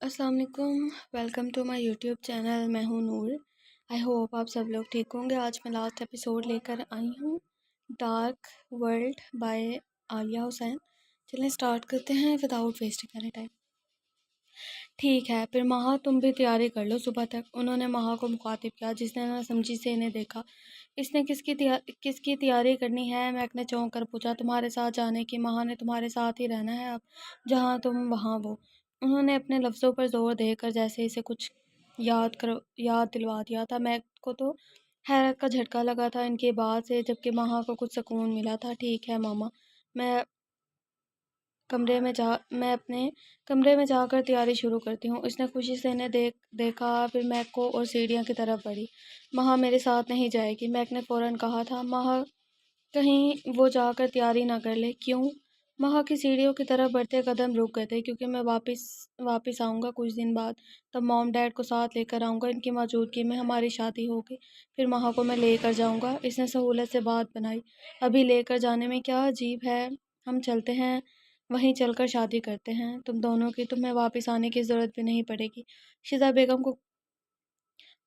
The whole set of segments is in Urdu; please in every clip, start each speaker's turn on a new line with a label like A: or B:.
A: السلام علیکم، welcome to my YouTube channel. میں ہوں نور۔ آئی ہوپ آپ سب لوگ ٹھیک ہوں گے۔ آج میں لاسٹ ایپیسوڈ لے کر آئی ہوں، ڈارک ورلڈ بائی عالیہ حسین۔ چلیں اسٹارٹ کرتے ہیں وداؤٹ ویسٹنگ اینی ٹائم۔ ٹھیک ہے، پھر مہا تم بھی تیاری کر لو صبح تک، انہوں نے مہا کو مخاطب کیا جس نے نہ سمجھی سے انہیں دیکھا۔ اس نے کس کی تیاری کرنی ہے؟ میک نے چونک کر پوچھا۔ تمہارے ساتھ جانے کی، مہا نے تمہارے ساتھ ہی رہنا ہے اب، جہاں تم وہاں وہ۔ انہوں نے اپنے لفظوں پر زور دے کر جیسے اسے کچھ یاد دلوا دیا تھا۔ میک کو تو حیرت کا جھٹکا لگا تھا ان کی بات سے، جبکہ مہا کو کچھ سکون ملا تھا۔ ٹھیک ہے ماما، میں اپنے کمرے میں جا کر تیاری شروع کرتی ہوں۔ اس نے خوشی سے انہیں دیکھا، پھر میک کو اور سیڑھیاں کی طرف بڑھی۔ مہا میرے ساتھ نہیں جائے گی، میک نے فوراً کہا تھا۔ مہا کہیں وہ جا کر تیاری نہ کر لے۔ کیوں؟ مہا کی سیڑھیوں کی طرف بڑھتے قدم رک گئے تھے۔ کیونکہ میں واپس آؤں گا کچھ دن بعد، تب موم ڈیڈ کو ساتھ لے کر آؤں گا، ان کی موجودگی میں ہماری شادی ہوگی، پھر مہا کو میں لے کر جاؤں گا۔ اس نے سہولت سے بات بنائی۔ ابھی لے کر جانے میں کیا عجیب ہے، ہم چلتے ہیں، وہیں چل کر شادی کرتے ہیں تم دونوں کی، تمہیں واپس آنے کی ضرورت بھی نہیں پڑے گی۔ شیزا بیگم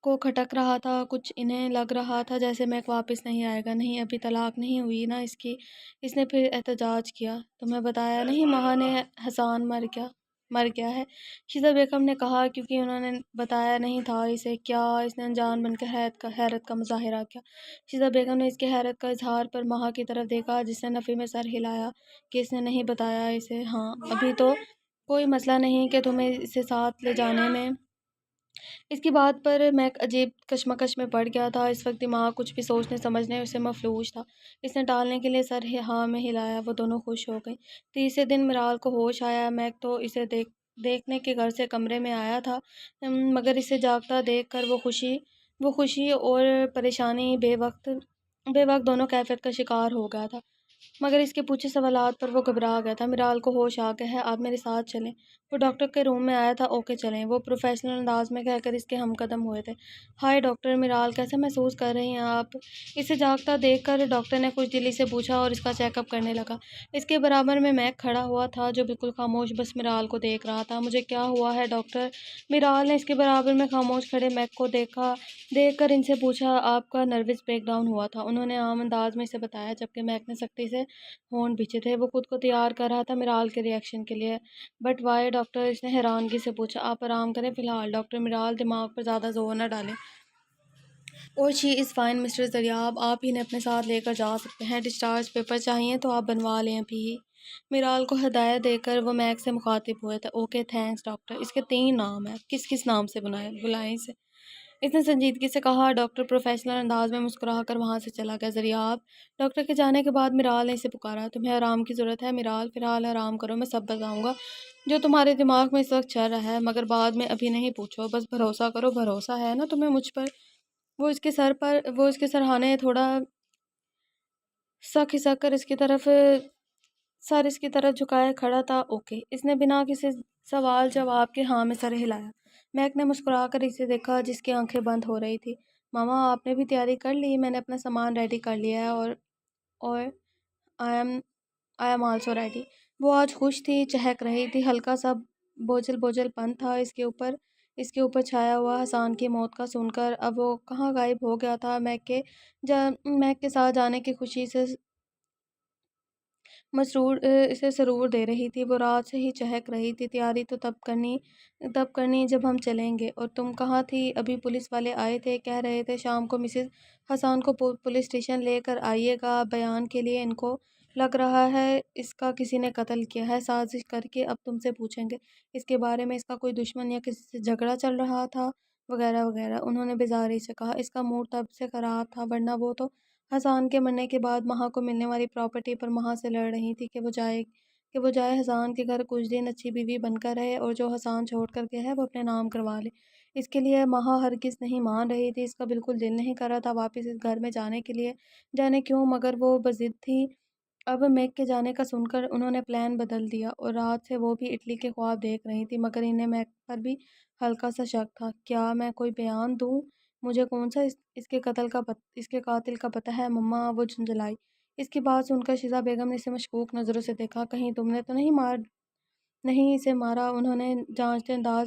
A: کو کھٹک رہا تھا، کچھ انہیں لگ رہا تھا جیسے میک واپس نہیں آئے گا۔ نہیں، ابھی طلاق نہیں ہوئی نا اس کی۔ اس نے پھر احتجاج کیا۔ تمہیں بتایا نہیں مہا نے حسان مر گیا ہے؟ شیزا بیگم نے کہا۔ کیونکہ انہوں نے بتایا نہیں تھا اسے۔ کیا؟ اس نے انجان بن کر حیرت کا مظاہرہ کیا۔ شیزا بیگم نے اس کی حیرت کا اظہار پر مہا کی طرف دیکھا، جس نے نفی میں سر ہلایا کہ اس نے نہیں بتایا اسے۔ ہاں، ابھی تو کوئی مسئلہ نہیں کہ تمہیں اسے ساتھ لے جانے میں۔ اس کی بات پر میک عجیب کشمکش میں پڑ گیا تھا۔ اس وقت دماغ کچھ بھی سوچنے سمجھنے سے مفلوج تھا۔ اس نے ٹالنے کے لیے سر ہاں میں ہلایا۔ وہ دونوں خوش ہو گئیں۔ تیسرے دن مرال کو ہوش آیا۔ میک تو اسے دیکھنے کے گھر سے کمرے میں آیا تھا، مگر اسے جاگتا دیکھ کر وہ خوشی اور پریشانی بے وقت دونوں کیفیت کا شکار ہو گیا تھا، مگر اس کے پوچھے سوالات پر وہ گھبرا گیا تھا۔ مرال کو ہوش آ گیا ہے، آپ میرے ساتھ چلیں۔ وہ ڈاکٹر کے روم میں آیا تھا۔ اوکے چلیں، وہ پروفیشنل انداز میں کہہ کر اس کے ہم قدم ہوئے تھے۔ ہائے ڈاکٹر مرال، کیسا محسوس کر رہی ہیں آپ؟ اسے جاگتا دیکھ کر ڈاکٹر نے خوش دلی سے پوچھا اور اس کا چیک اپ کرنے لگا۔ اس کے برابر میں میک کھڑا ہوا تھا، جو بالکل خاموش بس مرال کو دیکھ رہا تھا۔ مجھے کیا ہوا ہے ڈاکٹر؟ مرال نے اس کے برابر میں خاموش کھڑے میک کو دیکھ کر ان سے پوچھا۔ آپ کا نروس بریک ڈاؤن ہوا تھا، انہوں نے عام انداز میں اسے بتایا، جبکہ میک نے سختی سے ہونٹ بھینچے تھے۔ وہ خود کو تیار کر رہا تھا مرال کے ری ایکشن کے لیے۔ But why doctor? اس نے حیرانگی سے پوچھا۔ آپ آرام کریں فی الحال ڈاکٹر مرال، دماغ پر زیادہ زور نہ ڈالیں۔ اور شی از فائن مسٹر زریاب، آپ انہیں اپنے ساتھ لے کر جا سکتے ہیں۔ ڈسچارج پیپر چاہئیں تو آپ بنوا لیں ابھی ہی۔ مرال کو ہدایت دے کر وہ میک سے مخاطب ہوئے تھے۔ اوکے تھینکس ڈاکٹر، اس کے 3 نام ہیں، کس نام سے بلائیں اسے؟ اس نے سنجیدگی سے کہا۔ ڈاکٹر پروفیشنل انداز میں مسکرا کر وہاں سے چلا گیا۔ زریاب، ڈاکٹر کے جانے کے بعد مرال نے اسے پکارا۔ تمہیں آرام کی ضرورت ہے مرال، فی الحال آرام کرو، میں سب بتاؤں گا جو تمہارے دماغ میں اس وقت چل رہا ہے، مگر بعد میں ابھی نہیں پوچھو، بس بھروسہ کرو، بھروسہ ہے نا تمہیں مجھ پر؟ وہ اس کے سرہانے تھوڑا سا کھسک کر سر اس کی طرف جھکائے کھڑا تھا۔ اوکے، اس نے بنا کسی سوال جواب کے ہاں میں سر ہلایا۔ میک نے مسکرا کر اسے دیکھا، جس کی آنکھیں بند ہو رہی تھی۔ ماما آپ نے بھی تیاری کر لی؟ میں نے اپنا سامان ریڈی کر لیا ہے اور آئی ایم آلسو ریڈی۔ وہ آج خوش تھی، چہک رہی تھی۔ ہلکا سا بوجھل پن تھا اس کے اوپر چھایا ہوا۔ حسان کی موت کا سن کر اب وہ کہاں غائب ہو گیا تھا۔ میک کے ساتھ جانے کی خوشی سے اسے سرور دے رہی تھی۔ وہ رات سے ہی چہک رہی تھی۔ تیاری تو تب کرنی جب ہم چلیں گے۔ اور تم کہاں تھی؟ ابھی پولیس والے آئے تھے، کہہ رہے تھے شام کو مسز حسان کو پولیس اسٹیشن لے کر آئیے گا بیان کے لیے۔ ان کو لگ رہا ہے اس کا کسی نے قتل کیا ہے، سازش کر کے۔ اب تم سے پوچھیں گے اس کے بارے میں، اس کا کوئی دشمن یا کسی سے جھگڑا چل رہا تھا وغیرہ وغیرہ، انہوں نے بیزاری سے کہا۔ اس کا موڈ تب سے خراب تھا، ورنہ وہ تو حسان کے مرنے کے بعد مہا کو ملنے والی پراپرٹی پر مہا سے لڑ رہی تھی کہ وہ جائے حسان کے گھر کچھ دن، اچھی بیوی بن کر رہے، اور جو حسان چھوڑ کر گیا ہے وہ اپنے نام کروا لے۔ اس کے لیے مہا ہرگز نہیں مان رہی تھی، اس کا بالکل دل نہیں کر رہا تھا واپس اس گھر میں جانے کے لیے، جانے کیوں، مگر وہ بضد تھی۔ اب میک کے جانے کا سن کر انہوں نے پلان بدل دیا، اور رات سے وہ بھی اٹلی کے خواب دیکھ رہی تھی، مگر انہیں میک پر بھی ہلکا سا شک تھا۔ کیا میں کوئی بیان دوں؟ مجھے کون سا اس کے قاتل کا پتہ ہے مما، وہ جھنجھلائی۔ اس کی بات سن کر شیزا بیگم نے اسے مشکوک نظروں سے دیکھا۔ کہیں تم نے تو نہیں اسے مارا؟ انہوں نے جانچتے انداز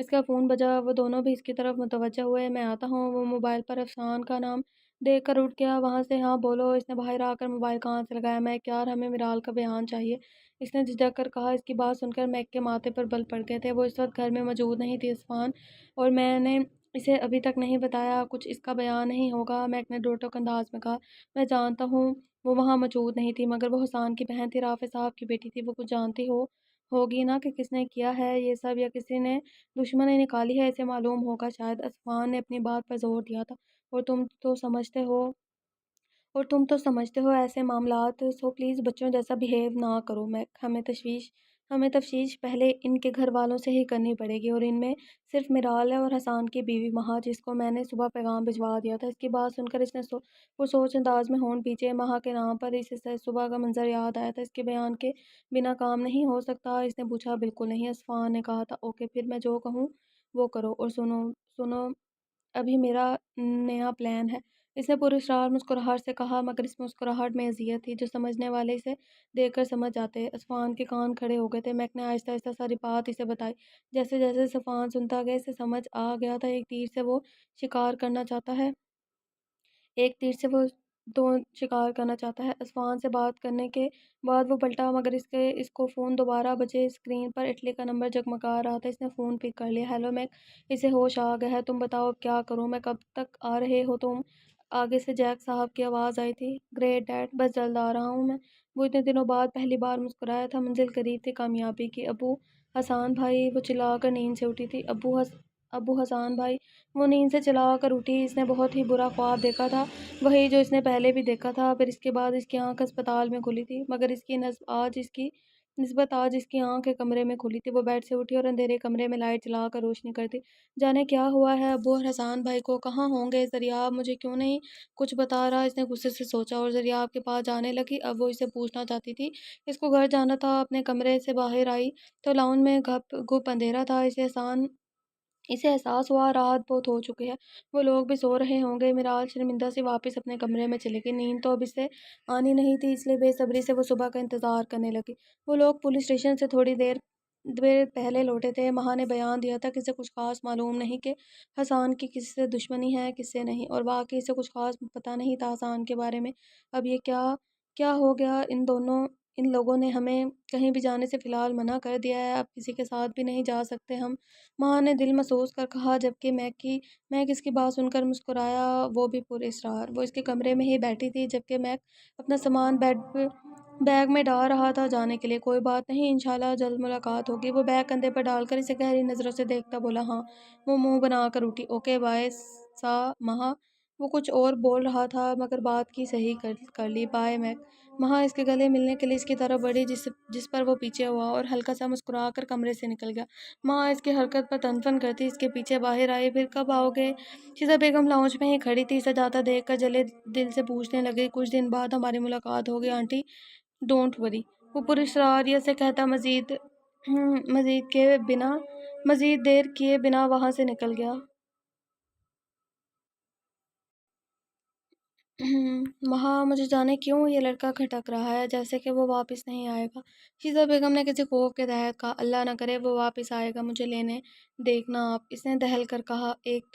A: اس کا فون بجا، وہ دونوں بھی اس کی طرف متوجہ ہوئے۔ میں آتا ہوں۔ وہ موبائل پر افسان کا نام دیکھ کر اٹھ گیا وہاں سے۔ ہاں بولو۔ اس نے باہر آ کر موبائل کان سے لگایا۔ میک یار ہمیں میرال کا بیان چاہیے، اس نے جھجک کر کہا۔ اس کی بات سن کر میک کے ماتھے پر بل پڑ گئے تھے۔ وہ اس وقت گھر میں موجود نہیں تھی عثمان، اور میں نے اسے ابھی تک نہیں بتایا کچھ اس کا بیان نہیں ہوگا، میک نے ڈوٹک انداز میں کہا۔ میں جانتا ہوں وہ وہاں موجود نہیں تھی، مگر وہ حسان کی بہن تھی، رافع صاحب کی بیٹی تھی۔ وہ کچھ جانتی ہوگی نا کہ کس نے کیا ہے یہ سب، یا کسی نے دشمنی نکالی ہے، اسے معلوم ہوگا شاید۔ عثمان نے اپنی بات پر زور دیا تھا۔ اور تم تو سمجھتے ہو ایسے معاملات، سو پلیز بچوں جیسا بیہیو نہ کرو میک۔ ہمیں تفتیش پہلے ان کے گھر والوں سے ہی کرنی پڑے گی، اور ان میں صرف میرال ہے اور حسان کی بیوی مہا، جس کو میں نے صبح پیغام بھجوا دیا تھا۔ اس کی بات سن کر اس نے پرسوچ انداز میں ہونٹ پیچھے۔ مہا کے نام پر اسے صبح کا منظر یاد آیا تھا۔ اس کے بیان کے بنا کام نہیں ہو سکتا؟ اس نے پوچھا۔ بالکل نہیں، عثمان نے کہا تھا۔ اوکے، پھر میں جو کہوں وہ کرو، اور سنو ابھی میرا نیا پلان ہے، اس نے پراسرار مسکراہٹ سے کہا، مگر اس مسکراہٹ میں اذیت تھی جو سمجھنے والے اسے دیکھ کر سمجھ جاتے۔ عثمان کے کان کھڑے ہو گئے تھے۔ میک نے آہستہ آہستہ ساری بات اسے بتائی۔ جیسے جیسے صفان سنتا گیا اسے سمجھ آ گیا تھا ایک تیر سے وہ شکار کرنا چاہتا ہے عثمان سے بات کرنے کے بعد وہ پلٹا، مگر اس کو فون دوبارہ بجے۔ اسکرین پر اٹلی کا نمبر جگمگا رہا تھا۔ اس نے فون پک کر لیا۔ ہیلو میک، اسے ہوش آ گیا ہے۔ تم بتاؤ اب کیا کروں میں؟ کب تک آ رہے ہو تم؟ آگے سے جیک صاحب کی آواز آئی تھی۔ گریٹ ڈیڈ، بس جلد آ رہا ہوں میں۔ وہ اتنے دنوں بعد پہلی بار مسکرایا تھا۔ منزل قریب تھی کامیابی کی۔ ابو حسان بھائی، وہ چلا کر نیند سے اٹھی تھی۔ ابو حسان بھائی، وہ نیند سے چلا کر اٹھی۔ اس نے بہت ہی برا خواب دیکھا تھا، وہی جو اس نے پہلے بھی دیکھا تھا۔ پھر اس کے بعد اس کی آنکھ اسپتال میں کھلی تھی، مگر اس کی نسبت آج اس کی آنکھ کمرے میں کھلی تھی۔ وہ بیڈ سے اٹھی اور اندھیرے کمرے میں لائٹ جلا کر روشنی کرتی۔ جانے کیا ہوا ہے ابو اور حسان بھائی کو؟ کہاں ہوں گے؟ ذریاب مجھے کیوں نہیں کچھ بتا رہا؟ اس نے غصے سے سوچا اور ذریاب کے پاس جانے لگی۔ اب وہ اسے پوچھنا چاہتی تھی، اس کو گھر جانا تھا۔ اپنے کمرے سے باہر آئی تو لاؤن میں گپ اندھیرا تھا۔ اسے احساس ہوا رات بہت ہو چکی ہے، وہ لوگ بھی سو رہے ہوں گے۔ میرال شرمندہ سی واپس اپنے کمرے میں چلی گئی۔ نیند تو اب اسے آنی نہیں تھی، اس لیے بے صبری سے وہ صبح کا انتظار کرنے لگی۔ وہ لوگ پولیس اسٹیشن سے تھوڑی دیر پہلے لوٹے تھے۔ مہا نے بیان دیا تھا کہ اسے کچھ خاص معلوم نہیں کہ حسان کی کس سے دشمنی ہے کس سے نہیں، اور واقعی اسے کچھ خاص پتہ نہیں تھا حسان کے بارے میں۔ اب یہ کیا ہو گیا؟ ان لوگوں نے ہمیں کہیں بھی جانے سے فی الحال منع کر دیا ہے، اب کسی کے ساتھ بھی نہیں جا سکتے ہم، ماں نے دل محسوس کر کہا، جبکہ میک اس کی بات سن کر مسکرایا، وہ بھی پر اصرار۔ وہ اس کے کمرے میں ہی بیٹھی تھی جبکہ میک اپنا سامان بیگ میں ڈال رہا تھا جانے کے لیے۔ کوئی بات نہیں، انشاءاللہ جلد ملاقات ہوگی۔ وہ بیگ کندھے پر ڈال کر اسے گہری نظروں سے دیکھتا بولا، ہاں۔ وہ منہ بنا کر اٹھی۔ اوکے بائے سا مہا۔ وہ کچھ اور بول رہا تھا مگر بات کی صحیح کر لی، بائے میک۔ مہا اس کے گلے ملنے کے لیے اس کی طرف بڑھی، جس پر وہ پیچھے ہوا اور ہلکا سا مسکرا کر کمرے سے نکل گیا۔ مہا اس کی حرکت پر تنفن کرتی اس کے پیچھے باہر آئی۔ پھر کب آؤ گے؟ شیزا بیگم لاؤنج میں ہی کھڑی تھی، اسے جاتا دیکھ کر جلے دل سے پوچھنے لگی، کچھ دن بعد ہماری ملاقات ہوگی آنٹی، ڈونٹ وری۔ وہ پراسراریت سے کہتا مزید دیر کیے بنا وہاں سے نکل گیا۔ مہا، مجھے جانے کیوں یہ لڑکا کھٹک رہا ہے جیسے کہ وہ واپس نہیں آئے گا؟ شیزا بیگم نے کسی خوف کے تحت کہا، اللہ نہ کرے وہ واپس آئے گا، مجھے لینے دیکھنا آپ، اس نے دہل کر کہا۔ ایک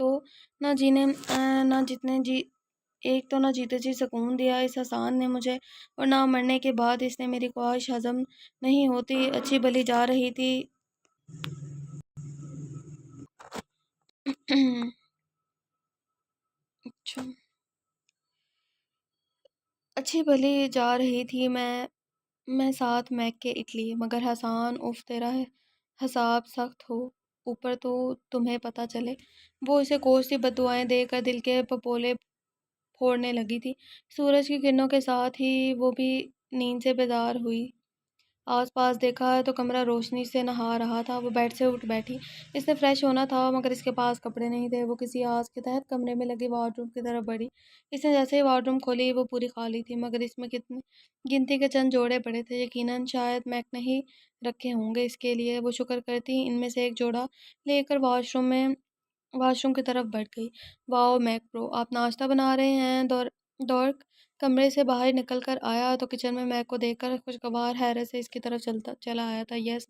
A: تو نہ جیتے جی سکون دیا اس حسان نے مجھے، اور نہ مرنے کے بعد اس نے میری خواہش ہضم نہیں ہوتی، اچھی بھلی جا رہی تھی۔ اچھا، اچھی بھلی جا رہی تھی میں ساتھ میک کے اٹلی، مگر حسان، اف تیرا حساب سخت ہو اوپر تو تمہیں پتہ چلے۔ وہ اسے کوستی بددعائیں دے کر دل کے پپولے پھوڑنے لگی تھی۔ سورج کی کرنوں کے ساتھ ہی وہ بھی نیند سے بیدار ہوئی۔ آس پاس دیکھا تو کمرہ روشنی سے نہا رہا تھا۔ وہ بیڈ سے اٹھ بیٹھی۔ اس نے فریش ہونا تھا مگر اس کے پاس کپڑے نہیں تھے۔ وہ کسی آس کے تحت کمرے میں لگی وارڈ روم کی طرف بڑھی۔ اس نے جیسے ہی وارڈ روم کھولی وہ پوری خالی تھی، مگر اس میں گنتی کے چند جوڑے پڑے تھے، یقیناً شاید میک نے ہی رکھے ہوں گے اس کے لیے۔ وہ شکر کرتی ان میں سے ایک جوڑا لے کر واش روم کی طرف بڑھ گئی۔ واؤ میک برو، آپ ناشتہ بنا رہے ہیں؟ ڈورک کمرے سے باہر نکل کر آیا تو کچن میں میک کو دیکھ کر خوشگوار حیرت سے اس کی طرف چلا آیا تھا۔ یس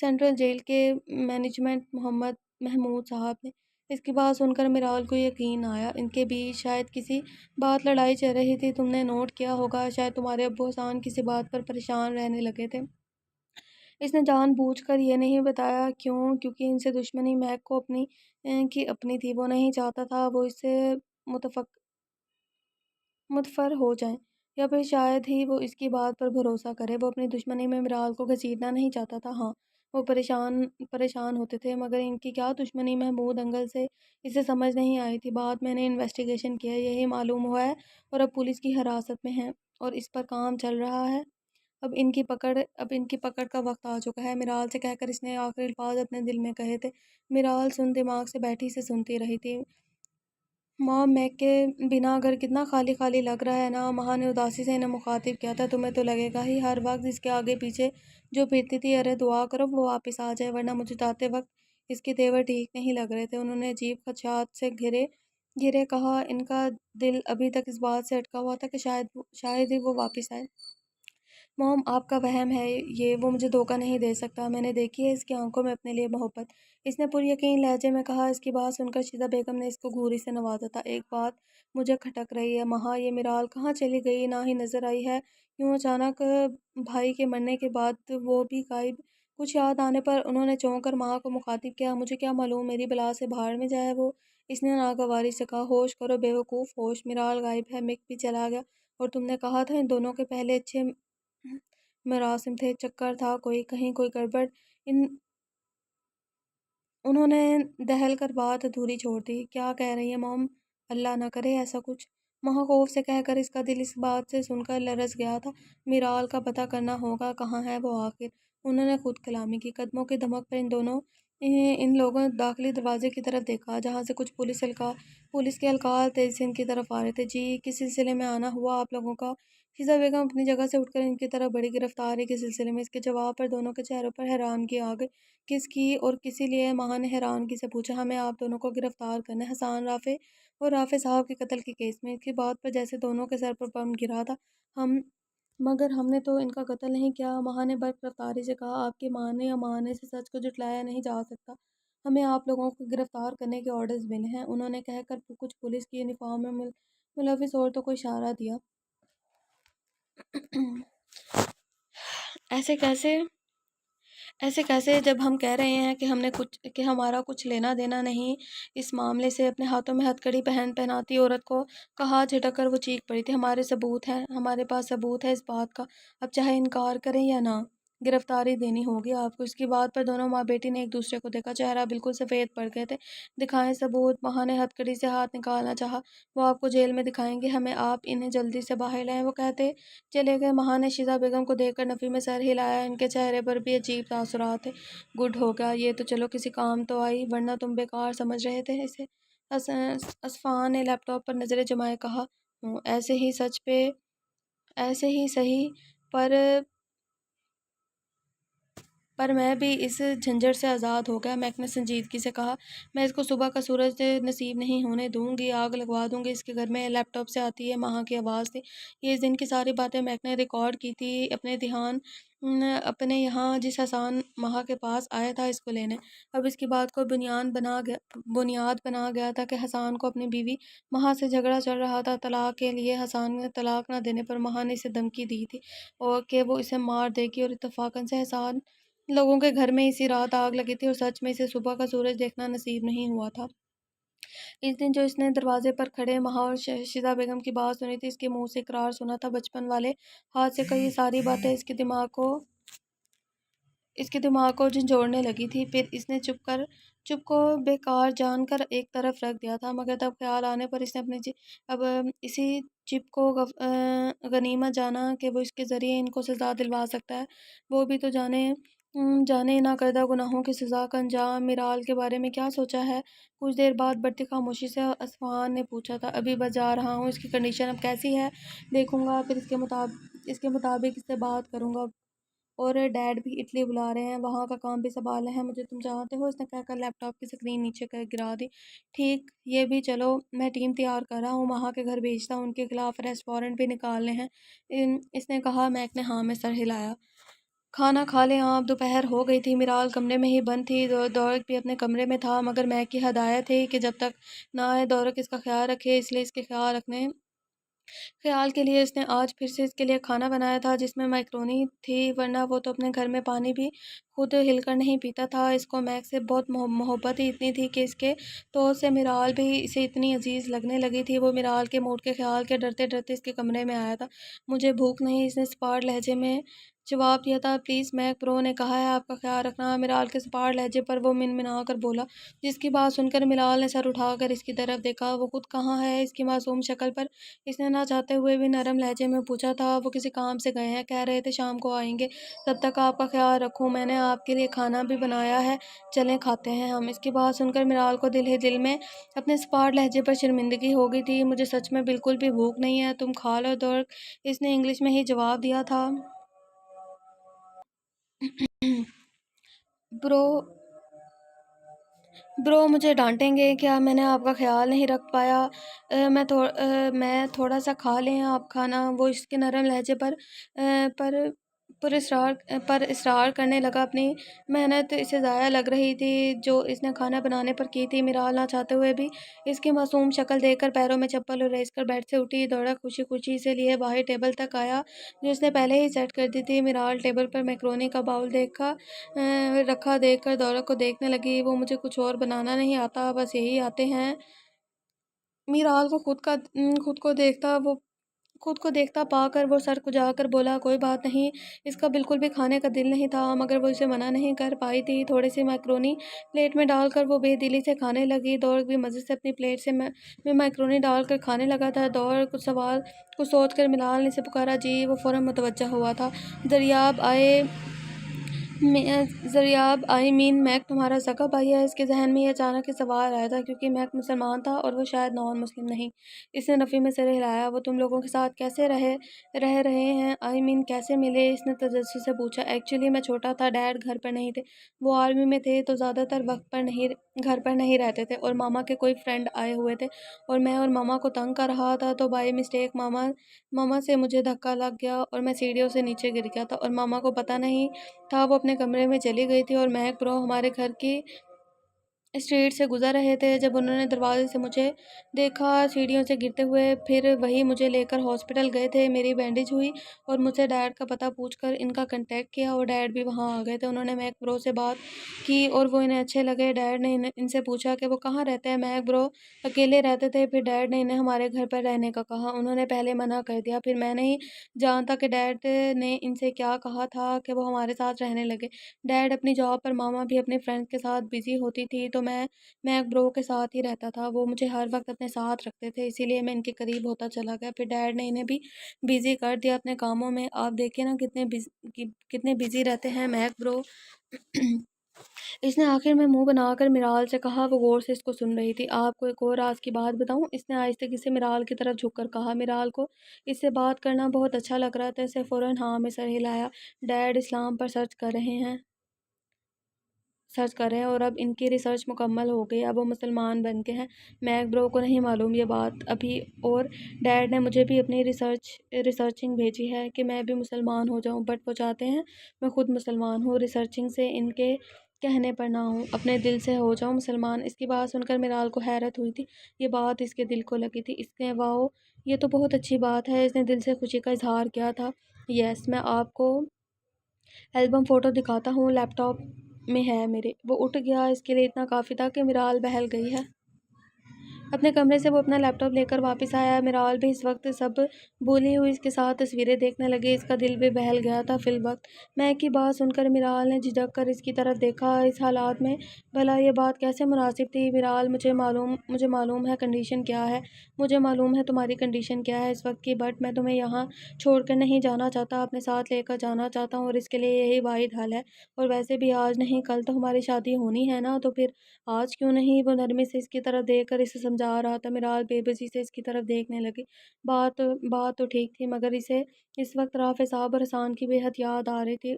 A: سینٹرل جیل کے مینجمنٹ محمد محمود صاحب نے۔ اس کی بات سن کر میرال کو یقین آیا۔ ان کے بیچ شاید کسی بات لڑائی چل رہی تھی۔ تم نے نوٹ کیا ہوگا شاید تمہارے ابو حسان کسی بات پر پریشان رہنے لگے تھے۔ اس نے جان بوجھ کر یہ نہیں بتایا کیونکہ ان سے دشمنی میک کو اپنی تھی۔ وہ نہیں چاہتا تھا وہ اس سے متفر ہو جائیں یا پھر شاید ہی وہ اس کی بات پر بھروسہ کرے۔ وہ اپنی دشمنی میں میرال کو گھسیٹنا نہیں چاہتا تھا۔ ہاں وہ پریشان ہوتے تھے مگر ان کی کیا دشمنی محمود انکل سے اسے سمجھ نہیں آئی تھی۔ بات میں نے انویسٹیگیشن کیا ہے، یہی معلوم ہوا ہے اور اب پولیس کی حراست میں ہیں اور اس پر کام چل رہا ہے۔ اب ان کی پکڑ کا وقت آ چکا ہے، میرال سے کہہ کر اس نے آخری الفاظ اپنے دل میں کہے تھے۔ میرال سن دماغ سے بیٹھی سے سنتی رہی تھی۔ ماں میک کے بنا گھر کتنا خالی خالی لگ رہا ہے نا؟ ماں نے اداسی سے انہیں مخاطب کیا تھا۔ تمہیں تو لگے گا ہی ہر وقت اس کے آگے پیچھے جو پھرتی تھی، ارے دعا کرو وہ واپس آ جائے ورنہ مجھے جاتے وقت اس کے تیور ٹھیک نہیں لگ رہے تھے۔ انہوں نے عجیب خدشات سے گھرے کہا۔ ان کا دل ابھی تک اس بات سے اٹکا ہوا تھا کہ شاید ہی وہ واپس آئے۔ موم آپ کا وہم ہے یہ، وہ مجھے دھوکہ نہیں دے سکتا، میں نے دیکھی ہے اس کی آنکھوں میں اپنے لیے محبت، اس نے پر یقین لہجے میں کہا۔ اس کی بات سن کر شیزہ بیگم نے اس کو گھوری سے نوازا تھا۔ ایک بات مجھے کھٹک رہی ہے ماں، یہ میرال کہاں چلی گئی؟ نہ ہی نظر آئی ہے یوں اچانک بھائی کے مرنے کے بعد وہ بھی غائب۔ کچھ یاد آنے پر انہوں نے چونک کر ماں کو مخاطب کیا۔ مجھے کیا معلوم، میری بلا سے بھاڑ میں جائے وہ، اس نے ناگواری سے کہا۔ ہوش کرو بے وقوف، ہوش، میرال غائب ہے، مک بھی چلا گیا اور تم نے کہا تھا ان دونوں کے پہلے اچھے مراسم تھے، چکر تھا کوئی، کہیں کوئی گڑبڑ۔ انہوں نے دہل کر بات ادھوری چھوڑ دی۔ کیا کہہ رہی ہیں موم؟ اللہ نہ کرے ایسا کچھ، ماں خوف سے کہہ کر اس کا دل اس بات سے سن کر لرز گیا تھا۔ میرال کا پتہ کرنا ہوگا، کہاں ہے وہ آخر؟ انہوں نے خود کلامی کی۔ قدموں کی دھمک پر ان لوگوں نے داخلی دروازے کی طرف دیکھا جہاں سے کچھ پولیس کے اہلکار تیزی سے ان کی طرف آ رہے تھے۔ جی کس سلسلے میں آنا ہوا آپ لوگوں کا؟ شیزہ بیگم اپنی جگہ سے اٹھ کر ان کی طرف بڑھی۔ گرفتاری کے سلسلے میں، اس کے جواب پر دونوں کے چہروں پر حیرانگی آ گئی۔ کس کی اور کسی لیے؟ ماں نے حیرانگی سے پوچھا۔ ہمیں آپ دونوں کو گرفتار کرنا ہے، حسان رافع اور رافع صاحب کے قتل کے کیس میں۔ اس کی بات پر جیسے دونوں کے سر پر بم گرا تھا۔ مگر ہم نے تو ان کا قتل نہیں کیا، ماں نے برق رفتاری سے کہا۔ آپ کی ماننے یا ماننے سے سچ کو جھٹلایا نہیں جا سکتا۔ ہمیں آپ لوگوں کو گرفتار کرنے کے آرڈرز ملے ہیں، انہوں نے کہہ کر کچھ پولیس کی یونیفارم میں ملوث عورتوں کو اشارہ دیا۔ ایسے کیسے جب ہم کہہ رہے ہیں کہ ہمارا کچھ لینا دینا نہیں اس معاملے سے؟ اپنے ہاتھوں میں ہتھ کڑی پہناتی عورت کا ہاتھ جھٹک کر وہ چیخ پڑی تھی۔ ہمارے پاس ثبوت ہے اس بات کا، اب چاہے انکار کریں یا نہ، گرفتاری دینی ہوگی آپ کو۔ اس کی بات پر دونوں ماں بیٹی نے ایک دوسرے کو دیکھا، چہرہ بالکل سفید پڑ گئے تھے۔ دکھائیں ثبوت، ماں نے ہتھ کڑی سے ہاتھ نکالنا چاہا۔ وہ آپ کو جیل میں دکھائیں گے ہمیں، آپ انہیں جلدی سے باہر لائیں، وہ کہتے چلے گئے۔ ماں نے شیزہ بیگم کو دیکھ کر نفی میں سر ہلایا، ان کے چہرے پر بھی عجیب تاثرات تھے۔ گڈ ہو گیا یہ تو، چلو کسی کام تو آئی، ورنہ تم بیکار سمجھ رہے تھے اسے۔ اصفہان نے لیپ ٹاپ پر نظریں جمائے کہا۔ ایسے ہی صحیح، پر میں بھی اس جھنجٹ سے آزاد ہو گیا، میک نے سنجیدگی سے کہا۔ میں اس کو صبح کا سورج نصیب نہیں ہونے دوں گی، آگ لگوا دوں گی اس کے گھر میں۔ لیپ ٹاپ سے آتی ہے ماں کی آواز تھی۔ یہ اس دن کی ساری باتیں میک نے ریکارڈ کی تھی اپنے یہاں جس حسان ماں کے پاس آیا تھا اس کو لینے۔ اب اس کی بات کو بنیاد بنا گیا تھا کہ حسان کو اپنی بیوی ماں سے جھگڑا چل رہا تھا طلاق کے لیے۔ حسان نے طلاق نہ دینے پر ماں نے اسے دھمکی دی تھی اور کہ وہ اسے مار دے گی، اور اتفاقاً سے حسان لوگوں کے گھر میں اسی رات آگ لگی تھی اور سچ میں اسے صبح کا سورج دیکھنا نصیب نہیں ہوا تھا۔ اس دن جو اس نے دروازے پر کھڑے ماں اور شیزہ بیگم کی بات سنی تھی، اس کے منہ سے اقرار سنا تھا، بچپن والے ہاتھ سے کہی یہ ساری باتیں اس کے دماغ کو جھنجھوڑنے لگی تھی۔ پھر اس نے چپ کو بیکار جان کر ایک طرف رکھ دیا تھا، مگر تب خیال آنے پر اس نے اب اسی چپ کو غنیمت جانا کہ وہ اس کے ذریعے ان کو سزا دلوا سکتا ہے، وہ بھی تو جانے نہ کردہ گناہوں کی سزا کا انجام۔ میرال کے بارے میں کیا سوچا ہے؟ کچھ دیر بعد بڑھتی خاموشی سے اصفہان نے پوچھا تھا۔ ابھی بس جا رہا ہوں، اس کی کنڈیشن اب کیسی ہے دیکھوں گا، پھر اس کے مطابق اس سے بات کروں گا، اور ڈیڈ بھی اٹلی بلا رہے ہیں، وہاں کا کام بھی سنبھالنا ہے مجھے، تم جانتے ہو، اس نے کہہ کر لیپ ٹاپ کی سکرین نیچے کر گرا دی۔ ٹھیک، یہ بھی چلو، میں ٹیم تیار کر رہا ہوں، وہاں کے گھر بھیجتا ہوں، ان کے خلاف ریسٹ وارنٹ بھی نکالنے ہیں، اس نے کہا۔ میک نے ہاں میں سر ہلایا۔ کھانا کھا لیں آپ، دوپہر ہو گئی تھی، میرال کمرے میں ہی بند تھی، دورک بھی اپنے کمرے میں تھا، مگر میک کی ہدایت تھی کہ جب تک نہ آئے دورک اس کا خیال رکھے، اس لیے اس کے خیال کے لیے اس نے آج پھر سے اس کے لیے کھانا بنایا تھا جس میں میکرونی تھی، ورنہ وہ تو اپنے گھر میں پانی بھی خود ہل کر نہیں پیتا تھا۔ اس کو میک سے بہت محبت ہی اتنی تھی کہ اس کے طور سے میرال بھی اسے اتنی عزیز لگنے لگی تھی۔ وہ میرال کے موڈ کے خیال کے ڈرتے ڈرتے اس کے کمرے میں آیا تھا۔ مجھے بھوک نہیں، اس نے سپاٹ لہجے میں جواب دیا تھا۔ پلیز میک برو نے کہا ہے آپ کا خیال رکھنا، میرال کے سپاٹ لہجے پر وہ منمنا کر بولا، جس کی بات سن کر میرال نے سر اٹھا کر اس کی طرف دیکھا۔ وہ خود کہاں ہے؟ اس کی معصوم شکل پر اس نے نہ چاہتے ہوئے بھی نرم لہجے میں پوچھا تھا۔ وہ کسی کام سے گئے ہیں، کہہ رہے تھے شام کو آئیں گے، تب تک آپ کا خیال رکھوں، میں نے آپ کے لیے کھانا بھی بنایا ہے، چلیں کھاتے ہیں ہم۔ اس کی بات سن کر میرال کو دل ہی دل میں اپنے سپاٹ لہجے پر شرمندگی ہو گئی تھی۔ مجھے سچ میں بالکل بھی بھوک نہیں ہے، تم کھا لو درک، اس نے انگلش میں ہی جواب دیا تھا۔ برو برو مجھے ڈانٹیں گے کیا؟ میں نے آپ کا خیال نہیں رکھ پایا؟ میں تھوڑا سا کھا لیں آپ کھانا؟ وہ اس کے نرم لہجے پر اصرار کرنے لگا۔ اپنی محنت اسے ضائع لگ رہی تھی جو اس نے کھانا بنانے پر کی تھی۔ میرال نہ چاہتے ہوئے بھی اس کی معصوم شکل دیکھ کر پیروں میں چپل ریس کر بیڈ سے اٹھی، دوڑا خوشی خوشی سے لیے باہر ٹیبل تک آیا جو اس نے پہلے ہی سیٹ کر دی تھی۔ میرال ٹیبل پر میکرونی کا باؤل رکھا دیکھ کر دورک کو دیکھنے لگی۔ وہ مجھے کچھ اور بنانا نہیں آتا، بس یہی آتے ہیں۔ میرال کو خود کو دیکھتا پا کر وہ سر کھجا کر بولا، کوئی بات نہیں۔ اس کا بالکل بھی کھانے کا دل نہیں تھا، مگر وہ اسے منع نہیں کر پائی تھی۔ تھوڑی سی میکرونی پلیٹ میں ڈال کر وہ بے دلی سے کھانے لگی۔ دورک بھی مزے سے اپنی پلیٹ میں میکرونی ڈال کر کھانے لگا تھا۔ دورک کچھ سوچ کر میرال نے اسے پکارا، جی؟ وہ فوراً متوجہ ہوا تھا۔ زریاب آئی مین میک تمہارا سگا بھائی ہے؟ اس کے ذہن میں یہ اچانک ہی سوال آیا تھا کیونکہ میک مسلمان تھا اور وہ شاید نان مسلم نہیں۔ اس نے نفی میں سر ہلایا۔ وہ تم لوگوں کے ساتھ کیسے رہ رہے ہیں؟ آئی مین کیسے ملے؟ اس نے تجسس سے پوچھا۔ ایکچولی میں چھوٹا تھا، ڈیڈ گھر پر نہیں تھے، وہ آرمی میں تھے تو زیادہ تر وقت گھر پر نہیں رہتے تھے، اور ماما کے کوئی فرینڈ آئے ہوئے تھے اور میں اور ماما کو تنگ کر رہا تھا تو بائی مسٹیک ماما سے مجھے دھکا لگ گیا اور میں سیڑھیوں سے نیچے گر گیا تھا اور ماما کو پتہ نہیں تھا، وہ اپنے کمرے میں چلی گئی تھی اور میک برو ہمارے گھر کی اسٹریٹ سے گزر رہے تھے جب انہوں نے دروازے سے مجھے دیکھا سیڑھیوں سے گرتے ہوئے، پھر وہی مجھے لے کر ہاسپٹل گئے تھے۔ میری بینڈیج ہوئی اور مجھ سے ڈیڈ کا پتہ پوچھ کر ان کا کنٹیکٹ کیا اور ڈیڈ بھی وہاں آ گئے تھے۔ انہوں نے میک برو سے بات کی اور وہ انہیں اچھے لگے۔ ڈیڈ نے ان سے پوچھا کہ وہ کہاں رہتے ہیں۔ میک برو اکیلے رہتے تھے، پھر ڈیڈ نے انہیں ہمارے گھر پر رہنے کا کہا۔ انہوں نے پہلے منع کر دیا، پھر میں نہیں جانتا کہ ڈیڈ نے ان سے کیا کہا تھا کہ وہ ہمارے ساتھ رہنے لگے۔ ڈیڈ اپنی جاب پر، ماما بھی اپنے فرینڈز کے ساتھ بزی ہوتی تھی تو میں میک برو کے ساتھ ہی رہتا تھا۔ وہ مجھے ہر وقت اپنے ساتھ رکھتے تھے، اسی لیے میں ان کے قریب ہوتا چلا گیا۔ پھر ڈیڈ نے انہیں بھی بزی کر دیا اپنے کاموں میں۔ آپ دیکھیں نا کتنے بزی رہتے ہیں میک برو۔ اس نے آخر میں منہ بنا کر میرال سے کہا۔ وہ غور سے اس کو سن رہی تھی۔ آپ کو ایک اور راز کی بات بتاؤں؟ اس نے آہستگی سے میرال کی طرف جھک کر کہا۔ میرال کو اس سے بات کرنا بہت اچھا لگ رہا تھا، اس نے فوراً ہاں میں سر ہلایا۔ ڈیڈ اسلام پر سرچ کر رہے ہیں اور اب ان کی ریسرچ مکمل ہو گئی، اب وہ مسلمان بن گئے ہیں۔ میک برو کو نہیں معلوم یہ بات ابھی، اور ڈیڈ نے مجھے بھی اپنی ریسرچنگ بھیجی ہے کہ میں بھی مسلمان ہو جاؤں، بٹ وہ چاہتے ہیں میں خود مسلمان ہوں، ریسرچنگ سے ان کے کہنے پر نہ ہوں، اپنے دل سے ہو جاؤں مسلمان۔ اس کی بات سن کر میرال کو حیرت ہوئی تھی، یہ بات اس کے دل کو لگی تھی۔ اس نے واؤ، یہ تو بہت اچھی بات ہے، اس نے دل سے خوشی کا اظہار کیا تھا۔ یس، میں آپ کو البم فوٹو دکھاتا ہوں، لیپ ٹاپ میں ہے میرے۔ وہ اٹھ گیا، اس کے لیے اتنا کافی تھا کہ میرال بہل گئی ہے۔ اپنے کمرے سے وہ اپنا لیپ ٹاپ لے کر واپس آیا۔ میرال بھی اس وقت سب بھولی ہوئی اس کے ساتھ تصویریں دیکھنے لگی، اس کا دل بھی بہل گیا تھا فی الوقت۔ میک کی بات سن کر میرال نے جھجک کر اس کی طرف دیکھا۔ اس حالات میں بھلا یہ بات کیسے مناسب تھی؟ میرال، مجھے معلوم ہے کنڈیشن کیا ہے، مجھے معلوم ہے تمہاری کنڈیشن کیا ہے اس وقت کی، بٹ میں تمہیں یہاں چھوڑ کر نہیں جانا چاہتا، اپنے ساتھ لے کر جانا چاہتا ہوں اور اس کے لیے یہی واحد حل ہے، اور ویسے بھی آج نہیں کل تو ہماری شادی ہونی ہے نا، تو پھر آج کیوں نہیں؟ وہ نرمی سے اس کی طرف دیکھ کر اسے سمجھا رہا تھا۔ میرال بے بسی سے اس کی طرف دیکھنے لگی۔ بات تو ٹھیک تھی، مگر اسے اس وقت رافع صاحب اور حسان کی بے حد یاد آ رہی تھی۔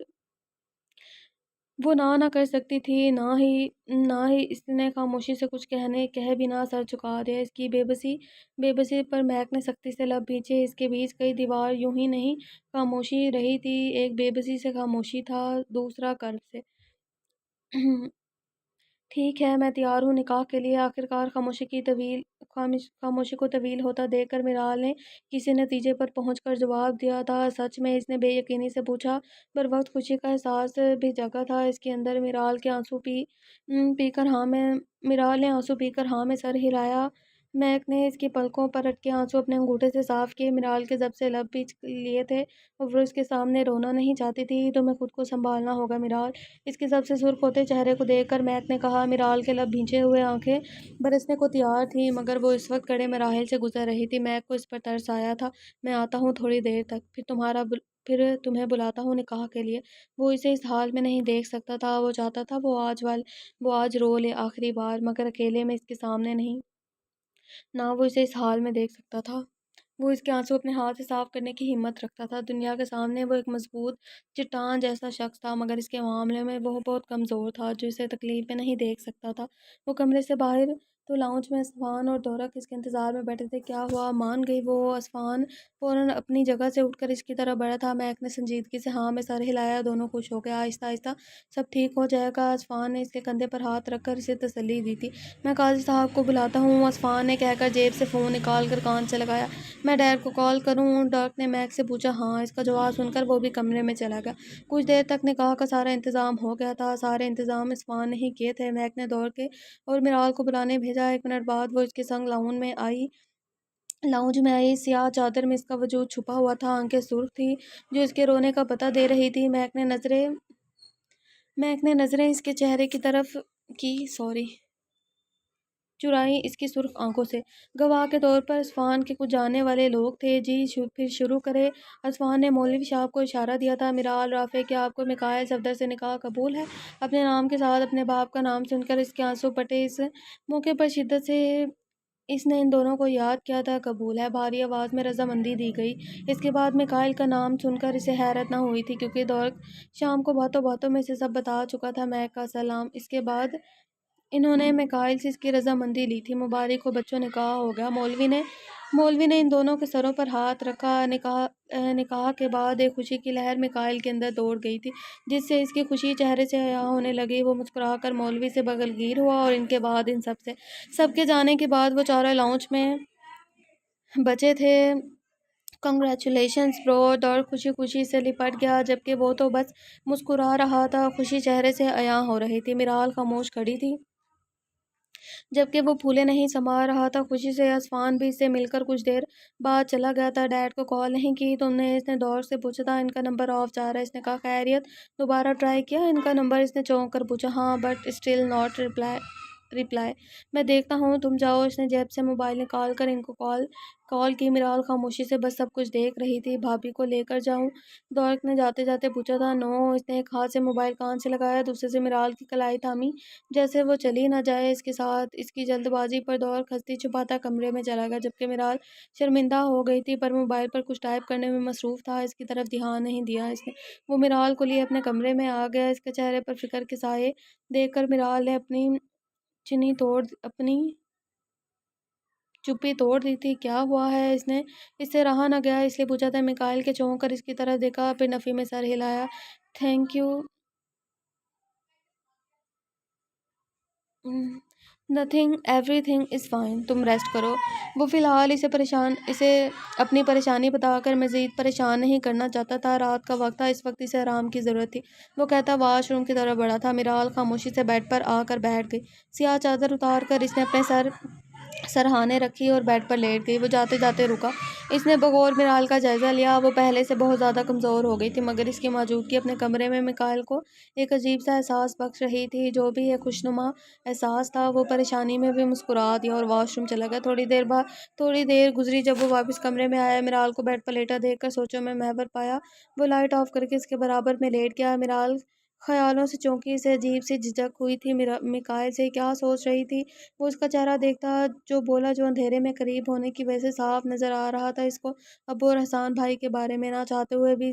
A: وہ نہ کر سکتی تھی، نہ ہی اس نے خاموشی سے کچھ کہہ بھی نہ سر جھکا دیا۔ اس کی بے بسی پر میک نے سختی سے لب کھینچے۔ اس کے بیچ کئی دیوار یوں ہی نہیں خاموشی رہی تھی، ایک بے بسی سے خاموشی تھا، دوسرا کرب سے۔ ٹھیک ہے، میں تیار ہوں نکاح کے لیے۔ آخرکار خاموشی کو طویل ہوتا دیکھ کر میرال نے کسی نتیجے پر پہنچ کر جواب دیا تھا، سچ میں؟ اس نے بے یقینی سے پوچھا۔ بروقت خوشی کا احساس بھی جگا تھا اس کے اندر۔ میرال نے آنسو پی کر ہاں میں سر ہلایا۔ میک نے اس کی پلکوں پر اٹکے آنسو اپنے انگوٹھے سے صاف کیے۔ میرال کے ضب سے لب پیچ لیے تھے اور وہ اس کے سامنے رونا نہیں چاہتی تھی۔ تمہیں خود کو سنبھالنا ہوگا میرال، اس کے ضب سے سرخ ہوتے چہرے کو دیکھ کر میک نے کہا۔ میرال کے لب بھینچے ہوئے آنکھیں برسنے کو تیار تھیں، مگر وہ اس وقت کڑے مراحل سے گزر رہی تھی۔ میک کو اس پر ترس آیا تھا۔ میں آتا ہوں تھوڑی دیر تک، پھر تمہیں بلاتا ہوں نکاح کے لیے۔ وہ اسے اس حال میں نہیں دیکھ سکتا تھا۔ وہ چاہتا تھا وہ آج رو لے آخری بار، مگر اکیلے میں اس کے سامنے نہیں۔ نہ وہ اسے اس حال میں دیکھ سکتا تھا۔ وہ اس کے آنسو اپنے ہاتھ سے صاف کرنے کی ہمت رکھتا تھا۔ دنیا کے سامنے وہ ایک مضبوط چٹان جیسا شخص تھا، مگر اس کے معاملے میں وہ بہت کمزور تھا، جو اسے تکلیف میں نہیں دیکھ سکتا تھا۔ وہ کمرے سے باہر تو لاؤنج میں اصفہان اور دورق اس کے انتظار میں بیٹھے تھے۔ کیا ہوا؟ مان گئی وہ؟ اصفہان فوراً اپنی جگہ سے اٹھ کر اس کی طرف بڑھا تھا۔ میک نے سنجیدگی سے ہاں میں سر ہلایا۔ دونوں خوش ہو گئے۔ آہستہ آہستہ سب ٹھیک ہو جائے گا، اصفہان نے اس کے کندھے پر ہاتھ رکھ کر اسے تسلی دی تھی۔ میں قاضی صاحب کو بلاتا ہوں، اصفہان نے کہہ کر جیب سے فون نکال کر کان سے لگایا۔ میں ڈائر کو کال کروں؟ ڈرک نے میک سے پوچھا۔ ہاں۔ اس کا جواب سن کر وہ بھی کمرے میں چلا گیا۔ کچھ دیر تک نکاح کا سارا انتظام ہو گیا تھا۔ سارے انتظام اصفہان نے ہی کیے تھے۔ میک نے دور کے اور میرال کو بلانے بھیجا۔ 1 منٹ بعد وہ اس کے سنگ لاؤنج میں آئی۔ سیاہ چادر میں اس کا وجود چھپا ہوا تھا، آنکھیں سرخ تھیں جو اس کے رونے کا پتہ دے رہی تھی۔ میک نے نظریں اس کے چہرے کی طرف کی چرائیں اس کی سرخ آنکھوں سے۔ گواہ کے طور پر اصفہان کے کچھ جاننے والے لوگ تھے۔ جی پھر شروع کرے؟ اصفہان نے مولوی صاحب کو اشارہ دیا تھا۔ میرال رافع، کیا آپ کو میکائل صفدر سے نکاح قبول ہے؟ اپنے نام کے ساتھ اپنے باپ کا نام سن کر اس کے آنسو پھٹے۔ اس موقع پر شدت سے اس نے ان دونوں کو یاد کیا تھا۔ قبول ہے، بھاری آواز میں رضامندی دی گئی۔ اس کے بعد میکائل کا نام سن کر اسے حیرت نہ ہوئی تھی، کیونکہ دورق شام کو باتوں باتوں میں اسے سب بتا چکا تھا۔ میک کا سلام۔ اس کے بعد انہوں نے میکائل سے اس کی رضامندی لی تھی۔ مبارک ہو بچوں، نکاح ہو گیا۔ مولوی نے ان دونوں کے سروں پر ہاتھ رکھا۔ نکاح کے بعد ایک خوشی کی لہر میکائل کے اندر دوڑ گئی تھی، جس سے اس کی خوشی چہرے سے عیاں ہونے لگی۔ وہ مسکرا کر مولوی سے بغلگیر ہوا اور ان کے بعد ان سب کے جانے کے بعد وہ چاروں لاؤنج میں بچے تھے۔ کنگریچولیشنز برو! دورق خوشی سے لپٹ گیا، جبکہ وہ تو بس مسکرا رہا تھا، خوشی چہرے سے عیاں ہو رہی تھی۔ میرال خاموش کھڑی تھی، جبکہ وہ پھولے نہیں سنبھال رہا تھا خوشی سے۔ اصفہان بھی اس سے مل کر کچھ دیر بعد چلا گیا تھا۔ ڈیڈ کو کال نہیں کی تم نے؟ اس نے دورق سے پوچھا تھا۔ ان کا نمبر آف جا رہا ہے۔ اس نے کہا۔ خیریت؟ دوبارہ ٹرائی کیا ان کا نمبر؟ اس نے چونک کر پوچھا۔ ہاں، بٹ اسٹل ناٹ ریپلائی۔ میں دیکھتا ہوں، تم جاؤ۔ اس نے جیب سے موبائل نکال کر ان کو کال کی۔ میرال خاموشی سے بس سب کچھ دیکھ رہی تھی۔ بھابھی کو لے کر جاؤں؟ دورق نے جاتے جاتے پوچھا تھا۔ نو۔ اس نے ایک ہاتھ سے موبائل کان سے لگایا، دوسرے سے میرال کی کلائی تھامی، جیسے وہ چلی نہ جائے اس کے ساتھ۔ اس کی جلد بازی پر دورق ہنستی چھپاتا کمرے میں چلا گیا، جبکہ میرال شرمندہ ہو گئی تھی، پر موبائل پر کچھ ٹائپ کرنے میں مصروف تھا، اس کی طرف دھیان نہیں دیا اس نے۔ وہ میرال کو لیے اپنے کمرے میں آ گیا۔ اس کے چہرے پر فکر کے سائے دیکھ کر میرال نے اپنی چپی توڑ دی تھی۔ کیا ہوا ہے؟ اس نے اس سے رہا نہ گیا، اس لیے پوچھا تھا۔ میکائل کے چونک کر اس کی طرف دیکھا، پھر نفی میں سر ہلایا۔ Thank you nothing, everything is fine, تم ریسٹ کرو۔ وہ فی الحال اسے اپنی پریشانی بتا کر مزید پریشان نہیں کرنا چاہتا تھا۔ رات کا وقت تھا، اس وقت اسے آرام کی ضرورت تھی۔ وہ کہتا واش روم کی طرف بڑھا تھا۔ میرال خاموشی سے بیڈ پر آ کر بیٹھ گئی۔ سیاہ چادر اتار کر اس نے اپنے سرہانے رکھی اور بیڈ پر لیٹ گئی۔ وہ جاتے جاتے رکا۔ اس نے بغور میرال کا جائزہ لیا۔ وہ پہلے سے بہت زیادہ کمزور ہو گئی تھی، مگر اس کی موجودگی اپنے کمرے میں میکائل کو ایک عجیب سا احساس بخش رہی تھی، جو بھی ایک خوشنما احساس تھا۔ وہ پریشانی میں بھی مسکرا دیا اور واش روم چلا گیا۔ تھوڑی دیر گزری، جب وہ واپس کمرے میں آیا، میرال کو بیڈ پر لیٹا دیکھ کر سوچوں میں محور پایا۔ وہ لائٹ آف کر کے اس کے برابر میں لیٹ گیا۔ میرال خیالوں سے چونکی، اسے عجیب سی جھجک ہوئی تھی۔ میکائل سے کیا سوچ رہی تھی وہ؟ اس کا چہرہ دیکھتا، جو بولا جو اندھیرے میں قریب ہونے کی وجہ سے صاف نظر آ رہا تھا اس کو، ابو اور احسان بھائی کے بارے میں، نہ چاہتے ہوئے بھی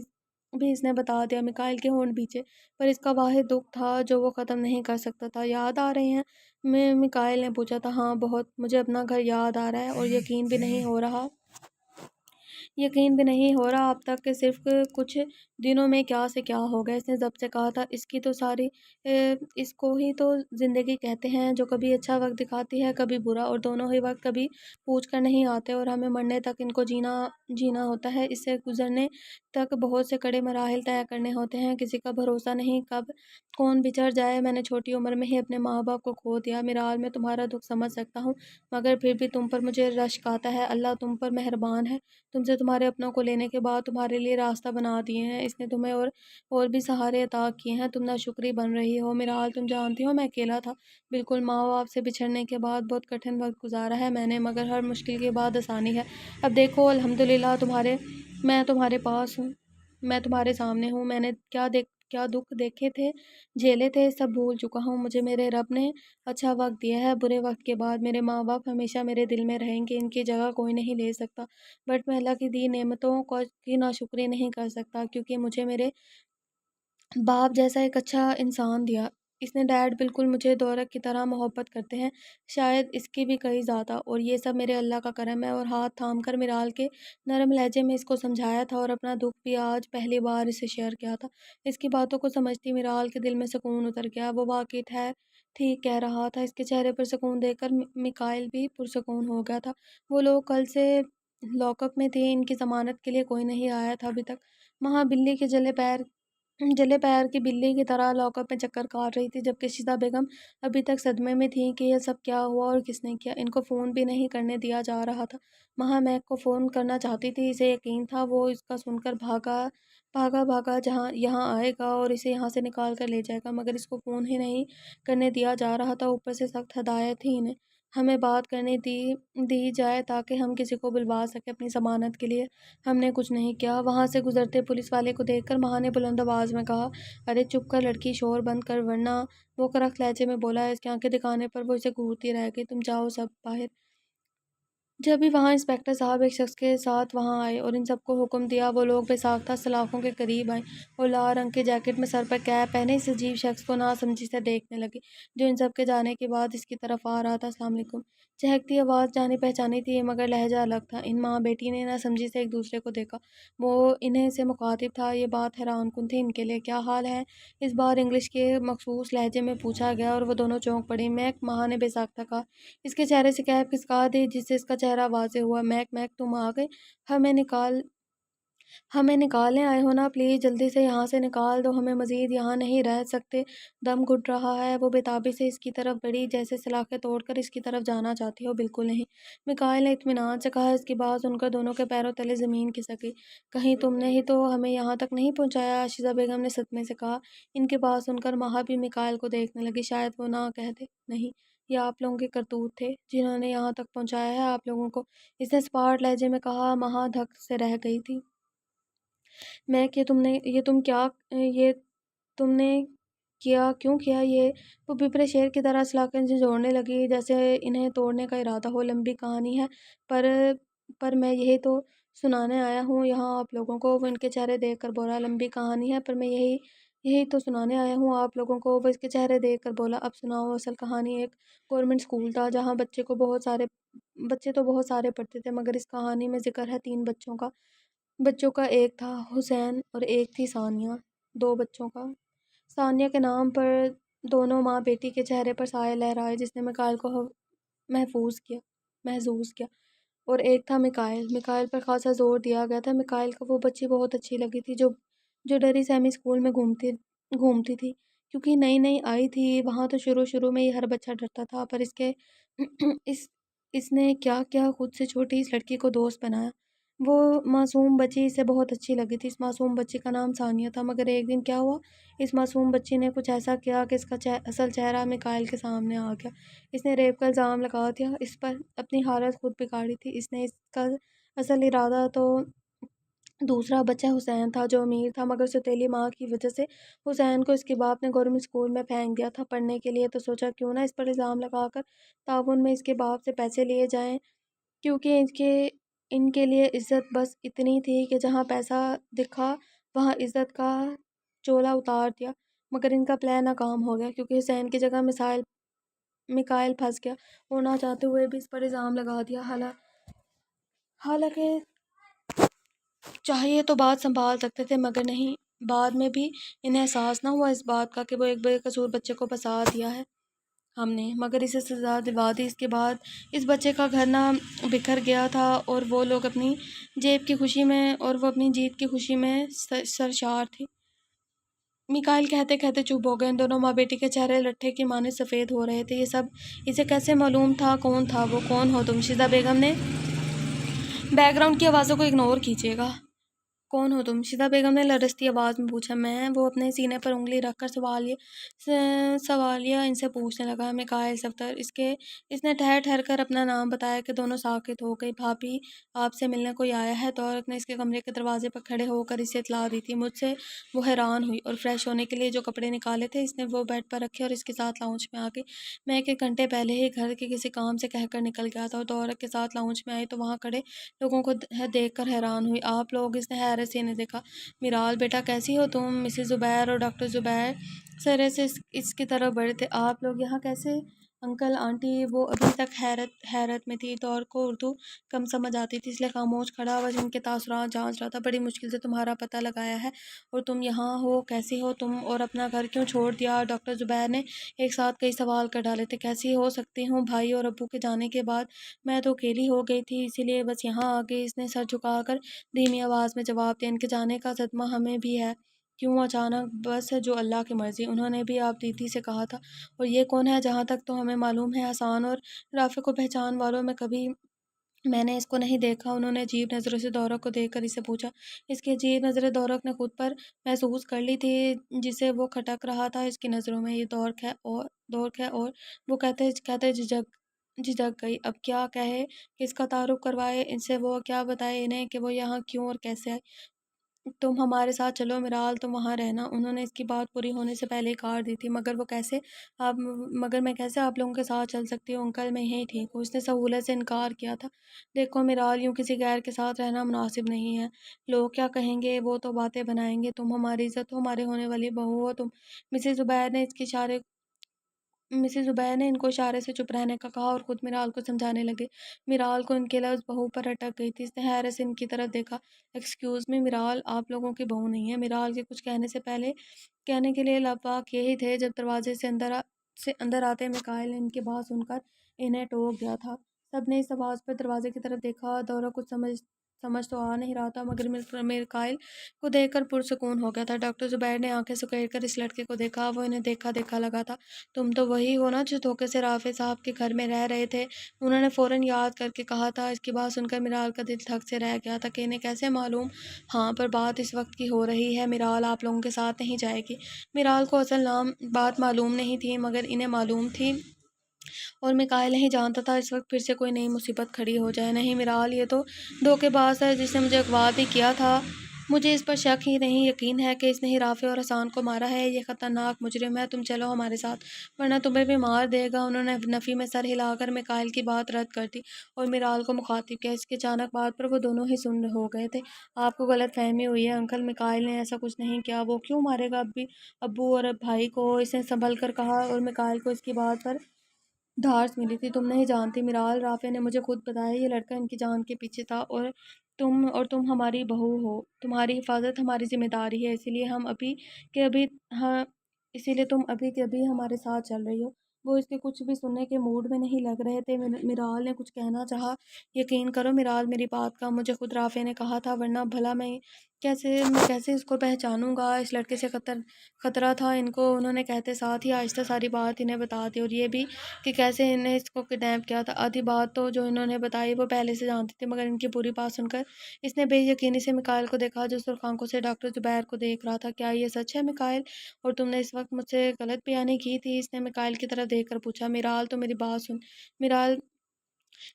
A: بھی اس نے بتا دیا۔ میکائل کے ہونٹ بھیچے، پر اس کا واحد دکھ تھا جو وہ ختم نہیں کر سکتا تھا۔ یاد آ رہے ہیں؟ میکائل نے پوچھا تھا۔ ہاں بہت، مجھے اپنا گھر یاد آ رہا ہے اور یقین بھی نہیں ہو رہا اب تک کہ صرف کچھ دنوں میں کیا سے کیا ہو گیا۔ اس نے ضبط سے کہا تھا، اس کو ہی تو زندگی کہتے ہیں، جو کبھی اچھا وقت دکھاتی ہے کبھی برا، اور دونوں ہی وقت کبھی پوچھ کر نہیں آتے، اور ہمیں مرنے تک ان کو جینا ہوتا ہے۔ اس سے گزرنے تک بہت سے کڑے مراحل طے کرنے ہوتے ہیں، کسی کا بھروسہ نہیں کب کون بچھڑ جائے۔ میں نے چھوٹی عمر میں ہی اپنے ماں باپ کو کھو دیا۔ میرال، میں تمہارا دکھ سمجھ سکتا ہوں، مگر پھر بھی تم پر مجھے رشک آتا ہے۔ اللہ تم پر مہربان ہے، تم سے تمہارے اپنوں کو لینے کے بعد تمہارے لیے راستہ بنا دیے ہیں۔ اس نے تمہیں اور بھی سہارے عطا کیے ہیں، تم ناشکری بن رہی ہو۔ میرال، تم جانتی ہو میں اکیلا تھا، بالکل ماں باپ سے بچھڑنے کے بعد بہت کٹھن وقت گزارا ہے میں نے، مگر ہر مشکل کے بعد آسانی ہے۔ اب دیکھو الحمدللہ میں تمہارے پاس ہوں، میں تمہارے سامنے ہوں۔ میں نے کیا دکھ دیکھے تھے، جھیلے تھے، سب بھول چکا ہوں۔ مجھے میرے رب نے اچھا وقت دیا ہے، برے وقت کے بعد میرے ماں باپ ہمیشہ میرے دل میں رہیں گے، ان کی جگہ کوئی نہیں لے سکتا، بٹ میں اللہ کی دی نعمتوں کی ناشکری نہیں کر سکتا، کیونکہ مجھے میرے باپ جیسا ایک اچھا انسان دیا۔ اس نے ڈیڈ بالکل مجھے دورک کی طرح محبت کرتے ہیں، شاید اس کی بھی کئی زیادہ، اور یہ سب میرے اللہ کا کرم ہے۔ اور ہاتھ تھام کر میرال کے نرم لہجے میں اس کو سمجھایا تھا، اور اپنا دکھ بھی آج پہلی بار اسے شیئر کیا تھا۔ اس کی باتوں کو سمجھتی میرال کے دل میں سکون اتر گیا، وہ واقعی ٹھیک کہہ رہا تھا۔ اس کے چہرے پر سکون دیکھ کر میکائل بھی پرسکون ہو گیا تھا۔ وہ لوگ کل سے لاک اپ میں تھے، ان کی ضمانت کے لیے کوئی نہیں آیا تھا ابھی تک۔ ماں بلی کے جلے پیر کی بلی کی طرح لاک اپ میں چکر کاٹ رہی تھی، جبکہ شیزہ بیگم ابھی تک صدمے میں تھیں کہ یہ سب کیا ہوا اور کس نے کیا۔ ان کو فون بھی نہیں کرنے دیا جا رہا تھا۔ ماں میک کو فون کرنا چاہتی تھی، اسے یقین تھا وہ اس کا سن کر بھاگا یہاں آئے گا اور اسے یہاں سے نکال کر لے جائے گا، مگر اس کو فون ہی نہیں کرنے دیا جا رہا تھا۔ اوپر سے سخت ہدایت تھی انہیں ہمیں بات کرنے دی جائے تاکہ ہم کسی کو بلوا سکیں اپنی ضمانت کے لیے۔ ہم نے کچھ نہیں کیا۔ وہاں سے گزرتے پولیس والے کو دیکھ کر ماں نے بلند آواز میں کہا، ارے چپ کر لڑکی، شور بند کر ورنہ۔ وہ کرخت لہجے میں بولا۔ اس کی آنکھیں دکھانے پر وہ اسے گھورتی رہ گئی۔ تم جاؤ سب باہر۔ جب ہی وہاں انسپکٹر صاحب ایک شخص کے ساتھ وہاں آئے اور ان سب کو حکم دیا، وہ لوگ بے ساختہ سلاخوں کے قریب آئے اور لال رنگ کے جیکٹ میں سر پر کیپ پہنے اس عجیب شخص کو ناسمجھی سے دیکھنے لگے جو ان سب کے جانے کے بعد اس کی طرف آ رہا تھا۔ السلام علیکم۔ چہکتی آواز جانی پہچانی تھی، مگر لہجہ الگ تھا۔ ان ماں بیٹی نے ناسمجھی سے ایک دوسرے کو دیکھا۔ وہ انہیں سے مخاطب تھا۔ یہ بات حیران کن تھی ان کے لیے۔ کیا حال ہے؟ اس بار انگلش کے مخصوص لہجے میں پوچھا گیا اور وہ دونوں چونک پڑی۔ میک، ماں نے بے ساختہ کہا۔ اس کے چہرے سے کیپ کھسکا دی جس سے اس کا چہرہ واضح ہوا۔ میک تم آ گئے؟ ہمیں نکالنے آئے ہو نا؟ پلیز جلدی سے یہاں سے نکال دو، ہمیں مزید یہاں نہیں رہ سکتے، دم گھٹ رہا ہے۔ وہ بےتابی سے اس کی طرف بڑھی جیسے سلاخیں توڑ کر اس کی طرف جانا چاہتی ہو۔ بالکل نہیں، میکائل نے اطمینان سے کہا۔ اس کی بات سن کر دونوں کے پیروں تلے زمین کھسک گئی۔ کہیں تم نے ہی تو ہمیں یہاں تک نہیں پہنچایا؟ شیزہ بیگم نے صدمے سے کہا۔ ان کی بات سن کر ماں بھی میکائل کو دیکھنے لگی۔ شاید وہ نہ کہہ دے۔ نہیں، یہ آپ لوگوں کے کرتوت تھے جنہوں نے یہاں تک پہنچایا ہے آپ لوگوں کو، اس نے سپاٹ لہجے میں کہا۔ ماں دھک سے رہ گئی تھی۔ میک، یہ تم نے کیوں کیا یہ؟ وہ بپرے شیر کی طرح سلاخیں جھنجھوڑنے لگی جیسے انہیں توڑنے کا ارادہ ہو۔ لمبی کہانی ہے، پر میں یہی تو سنانے آیا ہوں یہاں آپ لوگوں کو۔ وہ ان کے چہرے دیکھ کر بولا۔ لمبی کہانی ہے، پر میں یہی تو سنانے آیا ہوں آپ لوگوں کو۔ وہ اس کے چہرے دیکھ کر بولا۔ اب سناؤ اصل کہانی۔ ایک گورنمنٹ اسکول تھا جہاں بچے تو بہت سارے پڑھتے تھے، مگر اس کہانی میں ذکر ہے 3 بچوں کا۔ ایک تھا حسین اور ایک تھی ثانیہ، 2 بچوں کا۔ ثانیہ کے نام پر دونوں ماں بیٹی کے چہرے پر سائے لہرائے جس نے میکائل کو محظوظ کیا۔ اور ایک تھا میکائل پر خاصا زور دیا گیا تھا۔ میکائل کو وہ بچی بہت اچھی لگی تھی جو ڈری سیمی اسکول میں گھومتی تھی، کیونکہ نئی آئی تھی وہاں تو شروع میں ہی ہر بچہ ڈرتا تھا، پر اس نے کیا خود سے چھوٹی اس لڑکی کو دوست بنایا۔ وہ معصوم بچی اسے بہت اچھی لگی تھی۔ اس معصوم بچی کا نام ثانیہ تھا، مگر ایک دن کیا ہوا، اس معصوم بچی نے کچھ ایسا کیا کہ اس کا اصل چہرہ میکائل کے سامنے آ گیا۔ اس نے ریپ کا الزام لگا دیا اس پر، اپنی حالت خود بگاڑی تھی اس نے۔ اس کا اصل ارادہ تو دوسرا بچہ حسین تھا جو امیر تھا، مگر سوتیلی ماں کی وجہ سے حسین کو اس کے باپ نے گورنمنٹ اسکول میں پھینک دیا تھا پڑھنے کے لیے۔ تو سوچا کیوں نہ اس پر الزام لگا کر تعاون میں اس کے باپ سے پیسے لیے جائیں، کیونکہ ان کے لیے عزت بس اتنی تھی کہ جہاں پیسہ دکھا وہاں عزت کا چولا اتار دیا، مگر ان کا پلان ناکام ہو گیا کیونکہ حسین کی جگہ میکائل پھنس گیا اور نہ چاہتے ہوئے بھی اس پر الزام لگا دیا۔ حالانکہ چاہیے تو بات سنبھال سکتے تھے مگر نہیں۔ بعد میں بھی انہیں احساس نہ ہوا اس بات کا کہ وہ ایک بے قصور بچے کو پھنسا دیا ہے ہم نے، مگر اسے سزا دلوا دی۔ اس کے بعد اس بچے کا گھر نہ بکھر گیا تھا اور وہ اپنی جیت کی خوشی میں سرشار تھی۔ میکائل کہتے کہتے چپ ہو گئے۔ ان دونوں ماں بیٹی کے چہرے لٹھے کی مانند سفید ہو رہے تھے۔ یہ سب اسے کیسے معلوم تھا؟ کون تھا وہ؟ کون ہو تم؟ شیزہ بیگم نے بیک گراؤنڈ کی آوازوں کو اگنور کیجیے گا۔ کون ہو تم؟ شیزہ بیگم نے لرزتی آواز میں پوچھا۔ میں، وہ اپنے سینے پر انگلی رکھ کر سوالیہ ان سے پوچھنے لگا۔ میکائل صفدر۔ اس نے ٹھہر ٹھہر کر اپنا نام بتایا کہ دونوں ساکت ہو گئی۔ بھابھی آپ سے ملنے کوئی آیا ہے؟ طارق نے اس کے کمرے کے دروازے پر کھڑے ہو کر اسے اطلاع دی تھی۔ مجھ سے وہ حیران ہوئی اور فریش ہونے کے لیے جو کپڑے نکالے تھے اس نے وہ بیڈ پر رکھے اور اس کے ساتھ لاؤنج میں آ گئی۔ میں ایک گھنٹے پہلے ہی گھر کے کسی کام سے کہہ کر نکل گیا تھا اور طارق کے ساتھ لاؤنج میں آئی تو وہاں کھڑے لوگوں کو دیکھ کر حیران ہوئی۔ آپ لوگ؟ اس نے حیرت سے انہیں دیکھا۔ میرال بیٹا کیسی ہو تم؟ مسز زبیر اور ڈاکٹر زبیر سرے سے اس کی طرف بڑھے تھے۔ آپ لوگ یہاں کیسے؟ انکل آنٹی، وہ ابھی تک حیرت میں تھی۔ طارق کو اردو کم سمجھ آتی تھی اس لیے خاموش کھڑا ہوا ان کے تاثرات جانچ رہا تھا۔ بڑی مشکل سے تمہارا پتہ لگایا ہے اور تم یہاں ہو؟ کیسی ہو تم؟ اور اپنا گھر کیوں چھوڑ دیا؟ ڈاکٹر زبیر نے ایک ساتھ کئی سوال کر ڈالے تھے۔ کیسی ہو سکتی ہوں؟ بھائی اور ابو کے جانے کے بعد میں تو اکیلی ہو گئی تھی، اسی لیے بس یہاں آ گئی۔ اس نے سر جھکا کر دھیمی آواز میں جواب دیا۔ ان کے جانے کا صدمہ ہمیں بھی ہے۔ کیوں اچانک؟ بس جو اللہ کی مرضی۔ انہوں نے بھی آپ دیدی سے کہا تھا؟ اور یہ کون ہے؟ جہاں تک تو ہمیں معلوم ہے حسان اور رافع کو پہچان والوں میں نے اس کو نہیں دیکھا۔ انہوں نے عجیب نظروں سے دورق کو دیکھ کر اسے پوچھا۔ اس کی عجیب نظریں دورق نے خود پر محسوس کر لی تھی جسے وہ کھٹک رہا تھا اس کی نظروں میں۔ یہ دورق ہے اور وہ کہتے جھجک گئی۔ اب کیا کہے؟ کس کا تعارف کروائے ان سے؟ وہ کیا بتائے انہیں کہ وہ یہاں کیوں اور کیسے آئی؟ تم ہمارے ساتھ چلو میرال، تم وہاں رہنا۔ انہوں نے اس کی بات پوری ہونے سے پہلے ہی کاٹ دی تھی۔ مگر میں کیسے آپ لوگوں کے ساتھ چل سکتی ہوں انکل؟ میں یہیں ٹھیک ہوں۔ اس نے سہولت سے انکار کیا تھا۔ دیکھو میرال، یوں کسی غیر کے ساتھ رہنا مناسب نہیں ہے۔ لوگ کیا کہیں گے؟ وہ تو باتیں بنائیں گے۔ تم ہماری عزت ہو، ہمارے ہونے والی بہو ہو تم۔ مسز زبیر نے ان کو اشارے سے چپ رہنے کا کہا اور خود میرال کو سمجھانے لگے۔ میرال کو ان کے لفظ بہو پر اٹک گئی تھی۔ اس نے حیرت سے ان کی طرف دیکھا۔ ایکسکیوز می میرال، آپ لوگوں کی بہو نہیں ہے۔ میرال کے کچھ کہنے کے لیے لباق یہی تھے جب دروازے سے اندر آتے میکائل نے ان کی بات سن کر انہیں ٹوک دیا تھا۔ سب نے اس آواز پر دروازے کی طرف دیکھا۔ دورہ کچھ سمجھ تو آ نہیں رہا تھا مگر میکائل کو دیکھ کر پرسکون ہو گیا تھا۔ ڈاکٹر زبیر نے آنکھیں سکیڑ کر اس لڑکے کو دیکھا۔ وہ انہیں دیکھا لگا تھا۔ تم تو وہی ہو نا جو دھوکے سے رافع صاحب کے گھر میں رہ رہے تھے؟ انہوں نے فوراً یاد کر کے کہا تھا۔ اس کی بات سن کر میرال کا دل دھک سے رہ گیا تھا کہ انہیں کیسے معلوم؟ ہاں، پر بات اس وقت کی ہو رہی ہے۔ میرال آپ لوگوں کے ساتھ نہیں جائے گی۔ میرال کو اصل بات معلوم نہیں تھی مگر انہیں معلوم تھی اور میکائل نہیں جانتا تھا اس وقت پھر سے کوئی نئی مصیبت کھڑی ہو جائے۔ نہیں میرال، یہ تو دھوکے باز ہے جس نے مجھے اغوا بھی کیا تھا۔ مجھے اس پر شک ہی نہیں، یقین ہے کہ اس نے ہی رافع اور حسان کو مارا ہے۔ یہ خطرناک مجرم ہے۔ تم چلو ہمارے ساتھ ورنہ تمہیں بھی مار دے گا۔ انہوں نے نفی میں سر ہلا کر میکائل کی بات رد کر دی اور میرال کو مخاطب کیا۔ اس کی اچانک بات پر وہ دونوں ہی سن ہو گئے تھے۔ آپ کو غلط فہمی ہوئی ہے انکل، میکائل نے ایسا کچھ نہیں کیا۔ وہ کیوں مارے گا ابو اور بھائی کو؟ اس نے سنبھل کر کہا اور میکائل کو اس کی بات پر دھارس ملی تھی۔ تم نہیں جانتی میرال، رافع نے مجھے خود بتایا یہ لڑکا ان کی جان کے پیچھے تھا اور تم ہماری بہو ہو۔ تمہاری حفاظت ہماری ذمہ داری ہے، اسی لیے تم ابھی کے ابھی ہمارے ساتھ چل رہی ہو۔ وہ اس کے کچھ بھی سننے کے موڈ میں نہیں لگ رہے تھے۔ میرال نے کچھ کہنا چاہا۔ یقین کرو میرال میری بات کا، مجھے خود رافع نے کہا تھا ورنہ بھلا میں کیسے اس کو پہچانوں گا؟ اس لڑکے سے خطرہ تھا ان کو۔ انہوں نے کہتے ساتھ ہی آہستہ ساری بات انہیں بتا دی اور یہ بھی کہ کیسے انہیں اس کو کڈنیپ کیا تھا۔ آدھی بات تو جو انہوں نے بتائی وہ پہلے سے جانتے تھے مگر ان کی پوری بات سن کر اس نے بے یقینی سے میکائل کو دیکھا جو سرخ آنکھوں سے ڈاکٹر زبیر کو دیکھ رہا تھا۔ کیا یہ سچ ہے میکائل؟ اور تم نے اس وقت مجھ سے غلط بیانی کی تھی؟ اس نے میکائل کی طرف دیکھ کر پوچھا۔ میرال تو میری بات سن۔ میرال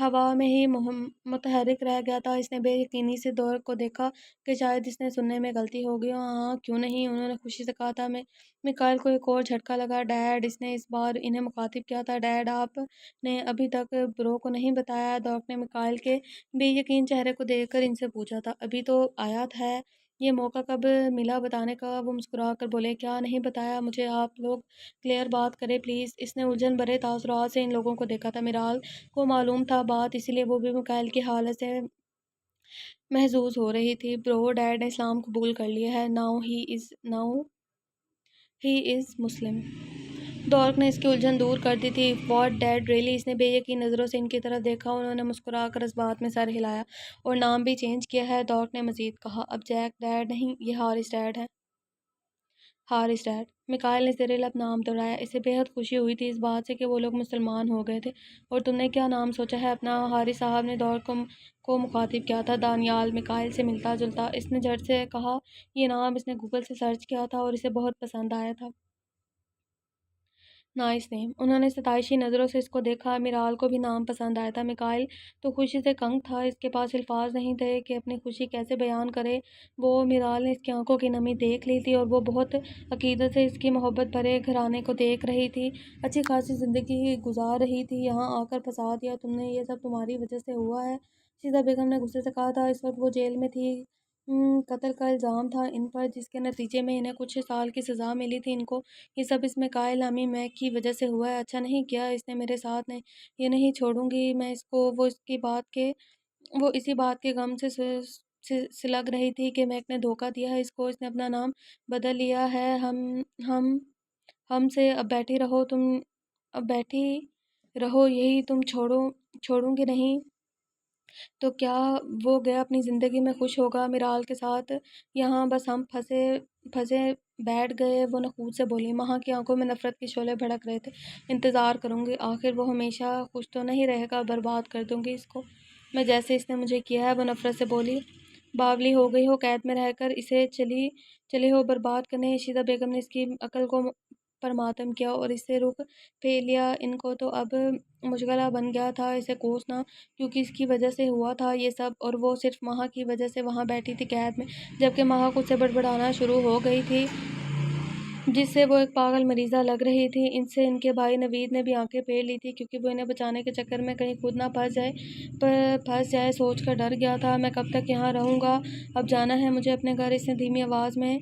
A: ہوا میں ہی متحرک رہ گیا تھا۔ اس نے بے یقینی سے دور کو دیکھا کہ شاید اس نے سننے میں غلطی ہو گئی۔ ہاں کیوں نہیں، انہوں نے خوشی سے کہا تھا۔ میں میکائل کو ایک اور جھٹکا لگا۔ ڈیڈ، اس نے اس بار انہیں مخاطب کیا تھا۔ ڈیڈ، آپ نے ابھی تک برو کو نہیں بتایا؟ ڈاک نے میکائل کے بے یقین چہرے کو دیکھ کر ان سے پوچھا تھا۔ ابھی تو آیا ہے، یہ موقع کب ملا بتانے کا؟ وہ مسکرا کر بولے، کیا نہیں بتایا مجھے؟ آپ لوگ کلیئر بات کریں پلیز۔ اس نے الجھن بھرے تاثرات سے ان لوگوں کو دیکھا تھا۔ میرال کو معلوم تھا بات، اسی لیے وہ بھی میکائل کی حالت سے محظوظ ہو رہی تھی۔ برو، ڈیڈ نے اسلام قبول کر لیا ہے۔ Now he is Muslim. Dark نے اس کی الجھن دور کر دی تھی۔ What did really? اس نے بے یقین نظروں سے ان کی طرف دیکھا۔ انہوں نے مسکرا کر اس بات میں سر ہلایا۔ اور نام بھی چینج کیا ہے؟ ڈارک نے مزید کہا۔ اب جیک ڈیڈ نہیں، یہ ہارس ڈیڈ ہے۔ Horse dead. میکائل نے زیر لب نام دہرایا۔ اسے بے حد خوشی ہوئی تھی اس بات سے کہ وہ لوگ مسلمان ہو گئے تھے۔ اور تم نے کیا نام سوچا ہے اپنا؟ ہارس صاحب نے ڈارک کو مخاطب کیا تھا۔ دانیال، میکائل سے ملتا جلتا۔ اس نے جھٹ سے کہا۔ یہ نام اس نے گوگل سے سرچ کیا تھا اور اسے بہت پسند آیا تھا۔ نائس نیم۔ انہوں نے ستائشی نظروں سے اس کو دیکھا۔ میرال کو بھی نام پسند آیا تھا۔ میکائل تو خوشی سے کنگ تھا۔ اس کے پاس الفاظ نہیں تھے کہ اپنی خوشی کیسے بیان کرے۔ میرال نے اس کی آنکھوں کی نمی دیکھ لی تھی اور وہ بہت عقیدت سے اس کی محبت بھرے گھرانے کو دیکھ رہی تھی۔ اچھی خاصی زندگی گزار رہی تھی، یہاں آ کر پھنسا دیا تم نے۔ یہ سب تمہاری وجہ سے ہوا ہے، شیزا بیگم نے غصے سے کہا تھا۔ اس وقت وہ جیل میں تھی۔ قتل کا الزام تھا ان پر، جس کے نتیجے میں انہیں کچھ سال کی سزا ملی تھی۔ ان کو یہ سب اس میکائل نامی میک کی وجہ سے ہوا ہے۔ اچھا نہیں کیا اس نے میرے ساتھ۔ یہ نہیں چھوڑوں گی میں اس کو۔ وہ اسی بات کے غم سے سلگ رہی تھی کہ میک نے دھوکہ دیا ہے اس کو۔ اس نے اپنا نام بدل لیا ہے۔ ہم سے اب بیٹھی رہو تم، اب بیٹھی رہو یہی تم، چھوڑوں گی نہیں تو کیا؟ وہ گیا اپنی زندگی میں خوش ہوگا میرال کے ساتھ، یہاں بس ہم پھنسے بیٹھ گئے۔ وہ نخوت سے بولی۔ ماں کی آنکھوں میں نفرت کے شعلے بھڑک رہے تھے۔ انتظار کروں گی، آخر وہ ہمیشہ خوش تو نہیں رہے گا، برباد کر دوں گی اس کو میں، جیسے اس نے مجھے کیا ہے۔ وہ نفرت سے بولی۔ باولی ہو گئی ہو قید میں رہ کر، اسے چلی ہو برباد کرنے۔ شیزا بیگم نے اس کی عقل کو پر ماتم کیا اور اس سے رخ پھیر لیا۔ ان کو تو اب مشغلہ بن گیا تھا اسے کوسنا، کیونکہ اس کی وجہ سے ہوا تھا یہ سب، اور وہ صرف ماہ کی وجہ سے وہاں بیٹھی تھی قید میں، جبکہ ماہ خود سے بڑبڑانا شروع ہو گئی تھی، جس سے وہ ایک پاگل مریضہ لگ رہی تھی۔ ان سے ان کے بھائی نوید نے بھی آنکھیں پھیر لی تھی، کیونکہ وہ انہیں بچانے کے چکر میں کہیں خود نہ پھنس جائے سوچ کر ڈر گیا تھا۔ میں کب تک یہاں رہوں گا؟ اب جانا ہے مجھے اپنے گھر۔ اس نے دھیمی آواز میں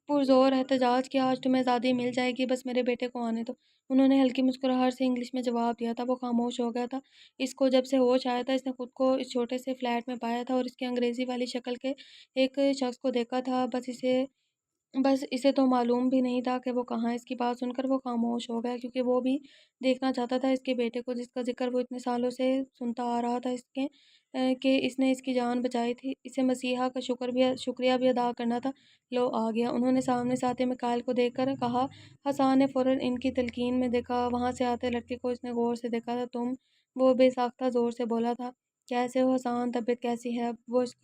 A: پرزور احتجاج کیا۔ آج تمہیں آزادی مل جائے گی، بس میرے بیٹے کو آنے دو۔ انہوں نے ہلکی مسکراہٹ سے انگلش میں جواب دیا تھا۔ وہ خاموش ہو گیا تھا۔ اس کو جب سے ہوش آیا تھا، اس نے خود کو اس چھوٹے سے فلیٹ میں پایا تھا اور اس کی انگریزی والی شکل کے ایک شخص کو دیکھا تھا۔ بس اسے تو معلوم بھی نہیں تھا کہ وہ کہاں ہے۔ اس کی بات سن کر وہ خاموش ہو گیا، کیونکہ وہ بھی دیکھنا چاہتا تھا اس کے بیٹے کو، جس کا ذکر وہ اتنے سالوں سے سنتا آ رہا تھا، کہ اس نے اس کی جان بچائی تھی۔ اسے مسیحا کا شکریہ بھی ادا کرنا تھا۔ لو آ گیا، انہوں نے سامنے سے آتے میکائل کو دیکھ کر کہا۔ حسان نے فوراً ان کی تلقین میں دیکھا۔ وہاں سے آتے لڑکے کو اس نے غور سے دیکھا تھا۔ تم؟ وہ بے ساختہ زور سے بولا تھا۔ کیسے ہو حسان؟ طبیعت کیسی ہے اب؟ وہ اس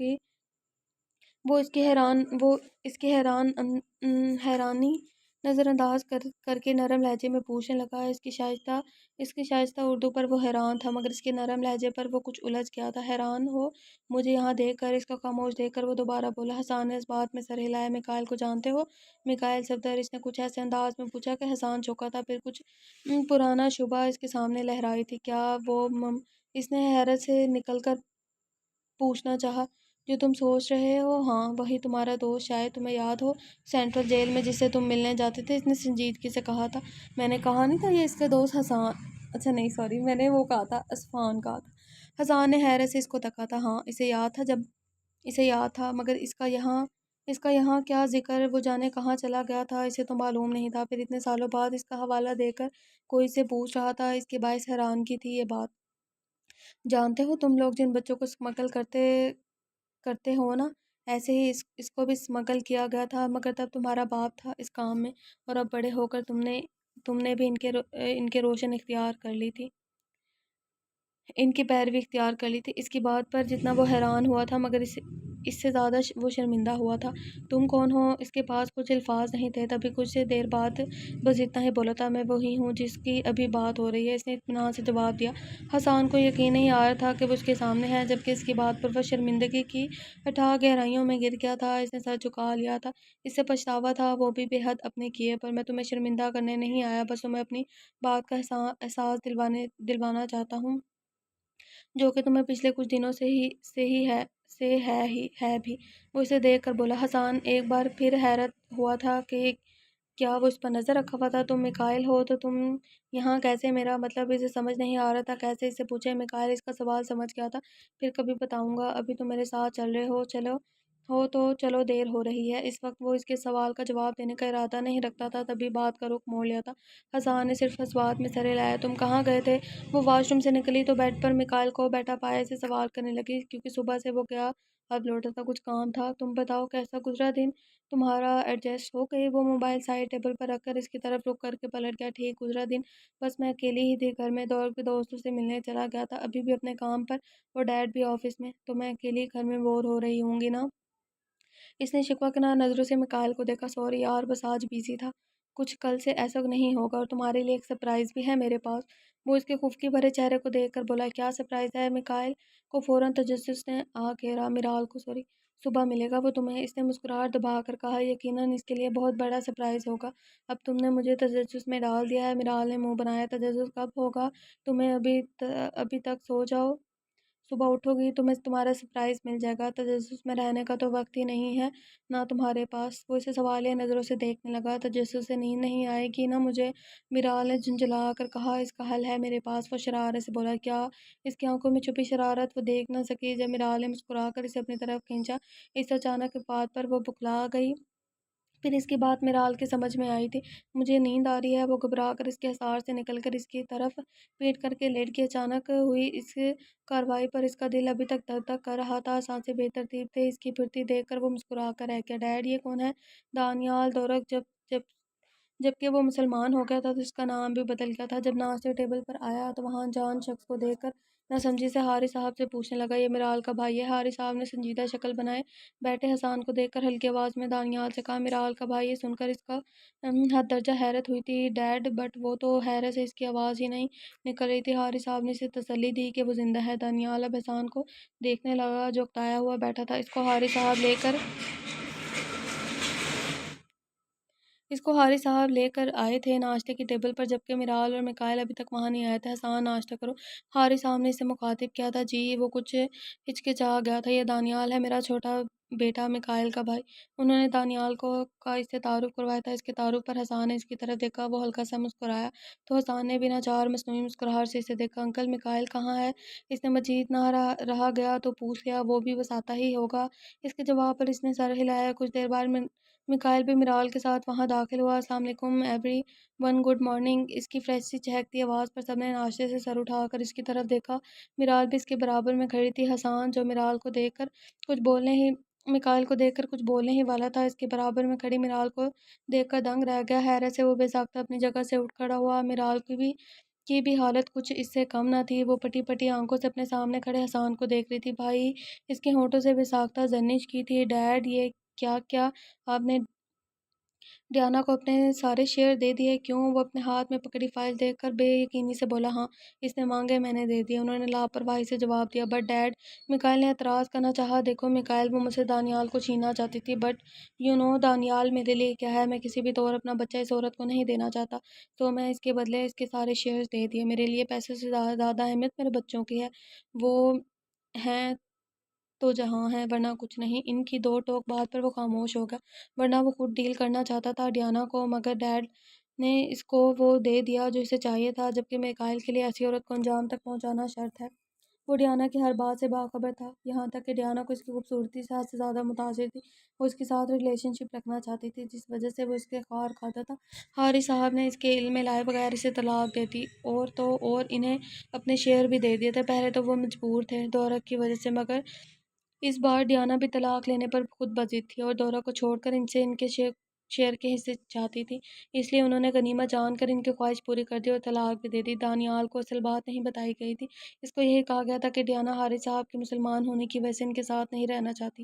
A: کی حیرانی نظر انداز کر کے نرم لہجے میں پوچھنے لگا۔ اس کی شائستہ اردو پر وہ حیران تھا، مگر اس کے نرم لہجے پر وہ کچھ الجھ گیا تھا۔ حیران ہو مجھے یہاں دیکھ کر؟ اس کا خاموش دیکھ کر وہ دوبارہ بولا۔ حسان نے اس بات میں سر ہلایا۔ میکائل کو جانتے ہو؟ میکائل صفدر، اس نے کچھ ایسے انداز میں پوچھا کہ حسان چونکا تھا، پھر کچھ پرانا شبہ اس کے سامنے لہرائی تھی۔ کیا وہ اس نے حیرت سے نکل کر پوچھنا چاہا۔ جو تم سوچ رہے ہو؟ ہاں وہی، تمہارا دوست، شاید تمہیں یاد ہو سینٹرل جیل میں جس سے تم ملنے جاتے تھے۔ اس نے سنجیدگی سے کہا تھا۔ میں نے کہا نہیں تھا یہ اس کا دوست حسان؟ اچھا نہیں سوری، میں نے وہ کہا تھا، عفان کہا تھا۔ حسان نے حیرت سے اس کو تکا تھا۔ ہاں اسے یاد تھا، مگر اس کا یہاں کیا ذکر؟ وہ جانے کہاں چلا گیا تھا، اسے تو معلوم نہیں تھا۔ پھر اتنے سالوں بعد اس کا حوالہ دے کر کوئی اسے پوچھ رہا تھا، اس کے باعث حیرانگی تھی یہ بات۔ جانتے ہو تم لوگ جن بچوں کو اسمگل کرتے ہو نا، ایسے ہی اس کو بھی اسمگل کیا گیا تھا، مگر تب تمہارا باپ تھا اس کام میں، اور اب بڑے ہو کر تم نے بھی ان کے روشن اختیار کر لی تھی، ان کی پیروی اختیار کر لی تھی۔ اس کی بات پر جتنا وہ حیران ہوا تھا، مگر اس سے زیادہ وہ شرمندہ ہوا تھا۔ تم کون ہو؟ اس کے پاس کچھ الفاظ نہیں تھے۔ تبھی کچھ دیر بعد بس اتنا ہی بولا تھا، میں وہی ہوں جس کی ابھی بات ہو رہی ہے، اس نے اطمینان سے جواب دیا۔ حسان کو یقین نہیں آ رہا تھا کہ وہ اس کے سامنے ہے، جبکہ اس کی بات پر وہ شرمندگی کی اتھاہ گہرائیوں میں گر گیا تھا۔ اس نے سر جھکا لیا تھا، اس سے پچھتاوا تھا، وہ بھی بے حد اپنے کیے پر۔ میں تمہیں شرمندہ کرنے نہیں آیا، بس تمہیں اپنی بات کا احساس دلوانا چاہتا ہوں، جو کہ تمہیں پچھلے کچھ دنوں سے ہے بھی۔ وہ اسے دیکھ کر بولا۔ حسان ایک بار پھر حیرت ہوا تھا کہ کیا وہ اس پر نظر رکھا ہوا تھا۔ تم میکائل ہو تو تم یہاں کیسے؟ میرا مطلب اسے سمجھ نہیں آ رہا تھا کیسے اس سے پوچھے۔ میکائل اس کا سوال سمجھ گیا تھا۔ پھر کبھی بتاؤں گا، ابھی تم میرے ساتھ چل رہے ہو تو چلو، دیر ہو رہی ہے۔ اس وقت وہ اس کے سوال کا جواب دینے کا ارادہ نہیں رکھتا تھا، تبھی بات کا رخ موڑ لیا تھا۔ حسان نے صرف ہنسوات میں سر ہلایا۔ تم کہاں گئے تھے؟ وہ واش روم سے نکلی تو بیڈ پر میکائل کو بیٹھا پایا اسے سوال کرنے لگی، کیونکہ صبح سے وہ گیا اب لوٹا تھا، کچھ کام تھا۔ تم بتاؤ کیسا گزرا دن تمہارا؟ ایڈجسٹ ہو گئی؟ وہ موبائل سائڈ ٹیبل پر رکھ کر اس کی طرف رک کر کے پلٹ گیا۔ ٹھیک گزرا دن، بس میں اکیلی ہی تھی گھر میں، دور کے دوستوں سے ملنے چلا گیا تھا، ابھی بھی اپنے کام پر، اور ڈیڈ بھی آفس میں، تو میں اکیلی گھر میں بور ہو رہی ہوں گی نا۔ اس نے شکوہ کنار نظروں سے میکائل کو دیکھا۔ سوری یار، بس آج بیزی تھا، کچھ کل سے ایسا نہیں ہوگا، اور تمہارے لیے ایک سرپرائز بھی ہے میرے پاس۔ وہ اس کے خفگی بھرے چہرے کو دیکھ کر بولا۔ کیا سرپرائز ہے؟ میکائل کو فوراً تجسس نے آ گھیرا۔ میرال کو صبح ملے گا وہ تمہیں، اس نے مسکراہٹ دبا کر کہا۔ یقیناً اس کے لیے بہت بڑا سرپرائز ہوگا۔ اب تم نے مجھے تجسس میں ڈال دیا ہے۔ میرال نے منہ بنایا۔ تجسس کب ہوگا؟ تمہیں ابھی تک سو جاؤ، صبح اٹھو گی تمہارا سرپرائز مل جائے گا۔ تجسس میں رہنے کا تو وقت ہی نہیں ہے نا تمہارے پاس۔ وہ اسے سوالیہ نظروں سے دیکھنے لگا۔ تجسس سے نیند نہیں آئے گی نا مجھے؟ میرال نے جھنجھلا کر کہا۔ اس کا حل ہے میرے پاس، وہ شرارت سے بولا۔ کیا؟ اس کی آنکھوں میں چھپی شرارت وہ دیکھ نہ سکی جب میرال نے مسکرا کر اسے اپنی طرف کھینچا۔ اس اچانک بات پر وہ بکلا گئی۔ پھر اس کی بات میرال کے سمجھ میں آئی تھی۔ مجھے نیند آ رہی ہے۔ وہ گھبرا کر اس کے حصار سے نکل کر اس کی طرف پیٹ کر کے لیٹ گئی۔ اچانک ہوئی اس کارروائی پر اس کا دل ابھی تک دھک دھک کر رہا تھا، سانسیں بے ترتیب تھیں اس کی پھرتی دیکھ کر وہ مسکرا کر رہ گیا۔ ڈیڈ، یہ کون ہے؟ دانیال دورک۔ جبکہ وہ مسلمان ہو گیا تھا تو اس کا نام بھی بدل گیا تھا۔ جب ناشتے ٹیبل پر آیا تو وہاں جان شخص کو دیکھ کر نہ سمجھی سے حارث صاحب سے پوچھنے لگا، یہ میرال کا بھائی ہے؟ حارث صاحب نے سنجیدہ شکل بنائے بیٹھے حسان کو دیکھ کر ہلکی آواز میں دانیال سے کہا۔ میرال کا بھائی؟ یہ سن کر اس کا حد درجہ حیرت ہوئی تھی ڈیڈ، بٹ وہ تو حیرت سے اس کی آواز ہی نہیں نکل رہی تھی۔ حارث صاحب نے اسے تسلی دی کہ وہ زندہ ہے۔ دانیال اب حسان کو دیکھنے لگا جو اکتایا ہوا بیٹھا تھا۔ اس کو حارث صاحب لے کر آئے تھے ناشتے کی ٹیبل پر، جبکہ میرال اور میکائل ابھی تک وہاں نہیں آئے تھے۔ حسان، ناشتہ کرو۔ حارث صاحب نے اسے مخاطب کیا تھا۔ جی۔ وہ کچھ ہچکچا گیا تھا۔ یہ دانیال ہے، میرا چھوٹا بیٹا، میکائل کا بھائی۔ انہوں نے دانیال کا اس سے تعارف کروایا تھا۔ اس کے تعارف پر حسان نے اس کی طرف دیکھا، وہ ہلکا سا مسکرایا تو حسان نے بنا چار مصنوعی مسکراہٹ سے اسے دیکھا۔ انکل میکائل کہاں ہے؟ اس نے مزید نہ رہا گیا تو پوچھ لیا۔ وہ بھی وساتا ہی ہوگا۔ اس کے جواب پر اس نے سر ہلایا۔ کچھ دیر بعد میکائل بھی میرال کے ساتھ وہاں داخل ہوا۔ السلام علیکم ایوری ون، گڈ مارننگ۔ اس کی فریش سی چہکتی آواز پر سب نے ناشتے سے سر اٹھا کر اس کی طرف دیکھا۔ میرال بھی اس کے برابر میں کھڑی تھی۔ حسان، جو میکائل کو دیکھ کر کچھ بولنے ہی والا تھا، اس کے برابر میں کھڑی میرال کو دیکھ کر دنگ رہ گیا۔ حیرت سے وہ بے ساختہ اپنی جگہ سے اٹھ کھڑا ہوا۔ میرال کی بھی حالت کچھ اس سے کم نہ تھی۔ وہ پٹی پٹی آنکھوں سے اپنے سامنے کھڑے حسان کو دیکھ رہی تھی۔ بھائی، اس کے ہونٹوں سے بے ساختہ زرنش کی تھی۔ ڈیڈ، یہ کیا آپ نے ڈیانا کو اپنے سارے شیئر دے دیے؟ کیوں؟ وہ اپنے ہاتھ میں پکڑی فائل دیکھ کر بے یقینی سے بولا۔ ہاں، اس نے مانگے، میں نے دے دیے، انہوں نے لاپرواہی سے جواب دیا۔ بٹ ڈیڈ، میکائل نے اعتراض کرنا چاہا۔ دیکھو میکائل، وہ مجھ سے دانیال کو چھیننا چاہتی تھی، بٹ دانیال میرے لیے کیا ہے؟ میں کسی بھی طور اپنا بچہ اس عورت کو نہیں دینا چاہتا، تو میں اس کے بدلے اس کے سارے شیئرز دے دیے۔ میرے لیے پیسے سے زیادہ اہمیت میرے بچوں کی ہے۔ وہ ہیں تو جہاں ہے، ورنہ کچھ نہیں۔ ان کی دو ٹوک بات پر وہ خاموش ہو گیا، ورنہ وہ خود ڈیل کرنا چاہتا تھا ڈیانا کو، مگر ڈیڈ نے اس کو وہ دے دیا جو اسے چاہیے تھا، جبکہ میکائل کے لیے ایسی عورت کو انجام تک پہنچانا شرط ہے۔ وہ ڈیانا کی ہر بات سے باخبر تھا، یہاں تک کہ ڈیانا کو اس کی خوبصورتی سے حد سے زیادہ متاثر تھی۔ وہ اس کے ساتھ ریلیشن شپ رکھنا چاہتی تھی، جس وجہ سے وہ اس کے خار کھاتا تھا۔ حارث صاحب نے اس کے علم میں لائے بغیر اسے طلاق دے دی، اور انہیں اپنے شیئر بھی دے دیے تھے۔ پہلے تو وہ مجبور تھے دورک کی وجہ سے، مگر اس بار ڈیانا بھی طلاق لینے پر خود بضد تھی، اور دورہ کو چھوڑ کر ان سے ان کے شیئر کے حصے چاہتی تھی۔ اس لیے انہوں نے غنیمت جان کر ان کی خواہش پوری کر دی اور طلاق بھی دے دی۔ دانیال کو اصل بات نہیں بتائی گئی تھی۔ اس کو یہی کہا گیا تھا کہ ڈیانا حارث صاحب کے مسلمان ہونے کی وجہ سے ان کے ساتھ نہیں رہنا چاہتی۔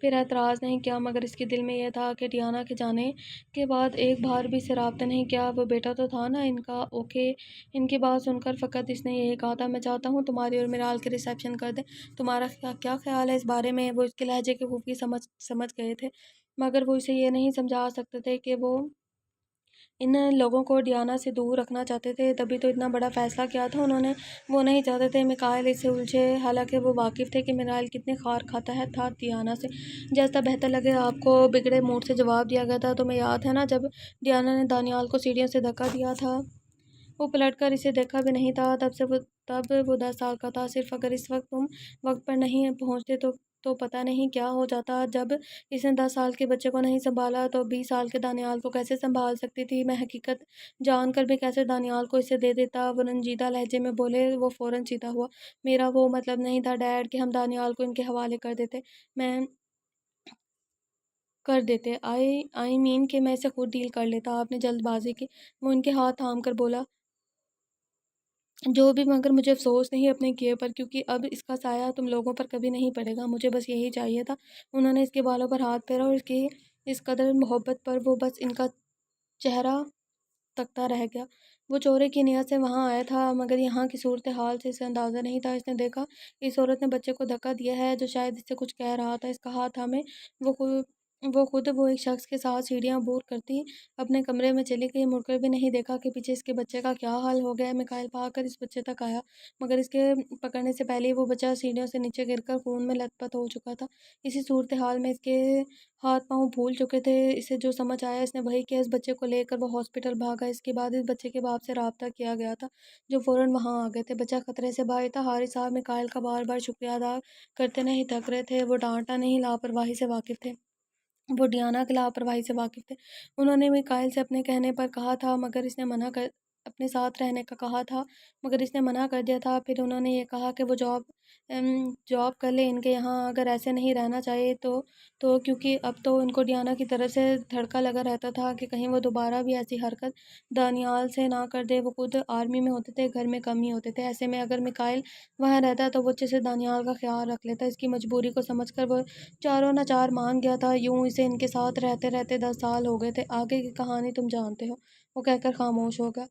A: پھر اعتراض نہیں کیا، مگر اس کے دل میں یہ تھا کہ ڈیانا کے جانے کے بعد ایک بار بھی اسے رابطہ نہیں کیا، وہ بیٹا تو تھا نا ان کا۔ اوکے، ان کی بات سن کر فقط اس نے یہی کہا تھا، میں چاہتا ہوں تمہاری اور میرال کے ریسیپشن کر دیں، تمہارا کیا خیال ہے اس بارے میں؟ وہ اس کے لہجے کی خوبی سمجھ گئے تھے، مگر وہ اسے یہ نہیں سمجھا سکتے تھے کہ وہ ان لوگوں کو ڈیانا سے دور رکھنا چاہتے تھے، تبھی تو اتنا بڑا فیصلہ کیا تھا انہوں نے۔ وہ نہیں چاہتے تھے میکائل اس سے الجھے، حالانکہ وہ واقف تھے کہ میکائل کتنی خار کھاتا تھا ڈیانا سے۔ جیسا بہتر لگے آپ کو، بگڑے موڈ سے جواب دیا گیا تھا۔ تمہیں یاد ہے نا جب ڈیانا نے دانیال کو سیڑھیوں سے دھکا دیا تھا؟ وہ پلٹ کر اسے دیکھا بھی نہیں تھا، تب وہ 10 سال کا تھا۔ صرف اگر اس وقت تم وقت پر نہیں پہنچتے تو پتہ نہیں کیا ہو جاتا۔ جب اس نے 10 سال کے بچے کو نہیں سنبھالا تو 20 سال کے دانیال کو کیسے سنبھال سکتی تھی؟ میں حقیقت جان کر بھی کیسے دانیال کو اسے دے دیتا؟ وہ رنجیدہ لہجے میں بولے۔ وہ فوراً سیدھا ہوا۔ میرا وہ مطلب نہیں تھا ڈیڈ کہ ہم دانیال کو ان کے حوالے کر دیتے۔ آئی مین کہ میں اسے خود ڈیل کر لیتا۔ آپ نے جلد بازی کی۔ وہ ان کے ہاتھ تھام کر بولا، جو بھی، مگر مجھے افسوس نہیں اپنے کیے پر، کیونکہ اب اس کا سایہ تم لوگوں پر کبھی نہیں پڑے گا۔ مجھے بس یہی چاہیے تھا۔ انہوں نے اس کے بالوں پر ہاتھ پھیرا اور اس کی اس قدر محبت پر وہ بس ان کا چہرہ تکتا رہ گیا۔ وہ چورے کی نیت سے وہاں آیا تھا، مگر یہاں کی صورتحال سے اسے اندازہ نہیں تھا۔ اس نے دیکھا اس عورت نے بچے کو دھکا دیا ہے جو شاید اس سے کچھ کہہ رہا تھا۔ اس کا ہاتھ تھامے وہ ایک شخص کے ساتھ سیڑھیاں عبور کرتی اپنے کمرے میں چلی گئی، مڑ کر بھی نہیں دیکھا کہ پیچھے اس کے بچے کا کیا حال ہو گیا۔ میکائل بھاگ کر اس بچے تک آیا، مگر اس کے پکڑنے سے پہلے ہی وہ بچہ سیڑھیوں سے نیچے گر کر خون میں لت پت ہو چکا تھا۔ اسی صورتحال میں اس کے ہاتھ پاؤں پھول چکے تھے۔ اسے جو سمجھ آیا اس نے وہی کیا۔ اس بچے کو لے کر وہ ہاسپٹل بھاگا۔ اس کے بعد اس بچے کے باپ سے رابطہ کیا گیا تھا، جو فوراً وہاں آ گئے تھے۔ بچہ خطرے سے باہر تھا۔ حارث صاحب میکائل کا بار بار شکریہ ادا کرتے نہیں تھک رہے تھے۔ وہ ڈانٹنا نہیں، لاپرواہی سے واقف تھے۔ وہ ڈیانا کی لاپرواہی سے واقف تھے۔ انہوں نے میکائل سے اپنے کہنے پر کہا تھا، مگر اس نے اپنے ساتھ رہنے کا کہا تھا، مگر اس نے منع کر دیا تھا۔ پھر انہوں نے یہ کہا کہ وہ جاب کر لے ان کے یہاں، اگر ایسے نہیں رہنا چاہیے تو کیونکہ اب تو ان کو ڈیانا کی طرف سے دھڑکا لگا رہتا تھا کہ کہیں وہ دوبارہ بھی ایسی حرکت دانیال سے نہ کر دے۔ وہ خود آرمی میں ہوتے تھے، گھر میں کم ہی ہوتے تھے، ایسے میں اگر میکائل وہاں رہتا تو وہ اچھے سے دانیال کا خیال رکھ لیتا۔ اس کی مجبوری کو سمجھ کر وہ چاروں نہ چار مان گیا تھا۔ یوں اسے ان کے ساتھ رہتے رہتے 10 سال ہو گئے تھے۔ آگے کی کہانی تم جانتے ہو۔ وہ کہہ کر خاموش ہو گیا۔